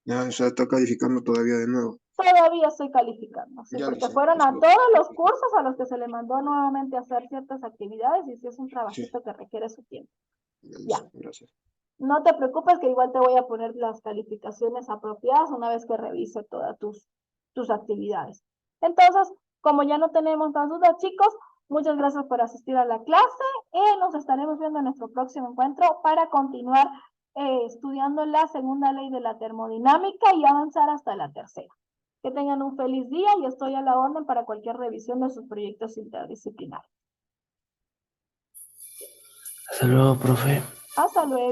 ya, o sea, está calificando todavía de nuevo. Todavía estoy calificando, ¿sí? Ya, Porque listo. fueron a Disculpe. todos los cursos a los que se le mandó nuevamente a hacer ciertas actividades y sí es un Sí, trabajito que requiere su tiempo. ya, Ya, listo, gracias. no te preocupes que igual te voy a poner las calificaciones apropiadas una vez que revise todas tus actividades. Entonces, como ya no tenemos más dudas, chicos, muchas gracias por asistir a la clase y nos estaremos viendo en nuestro próximo encuentro para continuar estudiando la segunda ley de la termodinámica y avanzar hasta la tercera. Que tengan un feliz día y estoy a la orden para cualquier revisión de sus proyectos interdisciplinarios. Hasta luego, profe. Hasta luego.